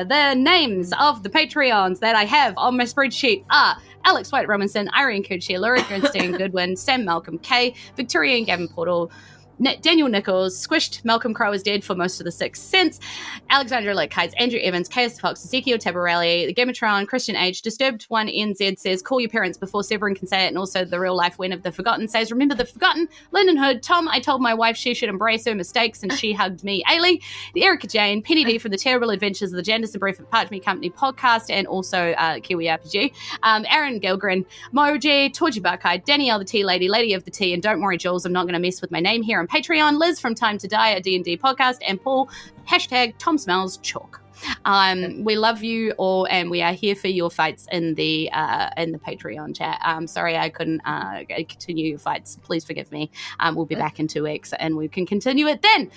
Speaker 1: the names of the Patreons that I have on my spreadsheet are Alex White Robinson, Irene Kuchia, Laura Grinstein Goodwin, Sam Malcolm K, Victoria and Gavin Portal, Daniel Nichols, Squished, Malcolm Crowe is dead for most of the Sixth Sense, Alexandra Lickhides, Andrew Evans, Chaos Fox, Ezekiel Tabarelli, the Gamatron, Christian Age, Disturbed 1 NZ says, call your parents before Severin can say it, and also the real life Wen of the Forgotten says, remember the Forgotten, Lyndon Hood, Tom, I told my wife she should embrace her mistakes, and she hugged me, Ailey, the Erika Jayne, Penny D from the Terrible Adventures of the Janderson Brief at Parchment Company podcast, and also Kiwi RPG, Aaron Gilgren, Moji, Torji Buckeye, Danielle the Tea Lady, Lady of the Tea, and don't worry, Jules, I'm not going to mess with my name here on Patreon, Liz from Time to Die, a D&D podcast, and Paul, hashtag Tom Smells Chalk. We love you all, and we are here for your fights in the Patreon chat. Sorry I couldn't continue your fights. Please forgive me. We'll be back in 2 weeks, and we can continue it then.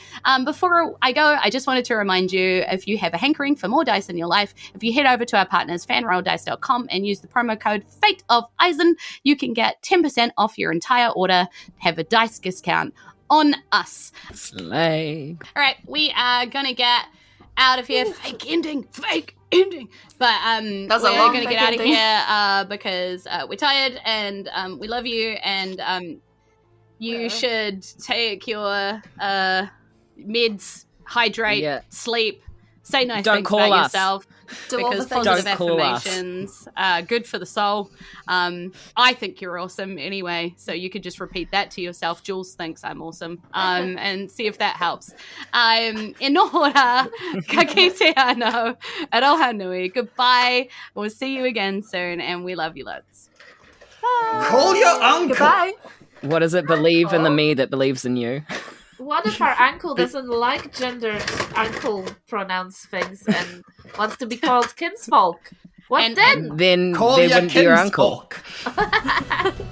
Speaker 1: Before I go, I just wanted to remind you, if you have a hankering for more dice in your life, if you head over to our partners, fanrolldice.com, and use the promo code Fate of Isen, you can get 10% off your entire order, have a dice discount on us.
Speaker 2: Slay.
Speaker 1: All right, we are gonna get out of here. Fake ending. But we're gonna get out of here because we're tired, and we love you, and you should take your meds, hydrate, sleep, say nice things about yourself. Because positive affirmations are good for the soul. I think you're awesome anyway, so you could just repeat that to yourself. Jules thinks I'm awesome, and see if that helps. Inohora, kakite ano, aroha nui. Goodbye. We'll see you again soon, and we love you loads. Bye.
Speaker 3: Call your uncle.
Speaker 4: Goodbye.
Speaker 2: What does it believe in the me that believes in you?
Speaker 5: What if our uncle doesn't like gendered uncle pronouns things and wants to be called kinsfolk? What
Speaker 1: And-
Speaker 5: then?
Speaker 2: Then
Speaker 3: Call
Speaker 2: they
Speaker 3: your
Speaker 2: wouldn't be your uncle.
Speaker 3: kinsfolk.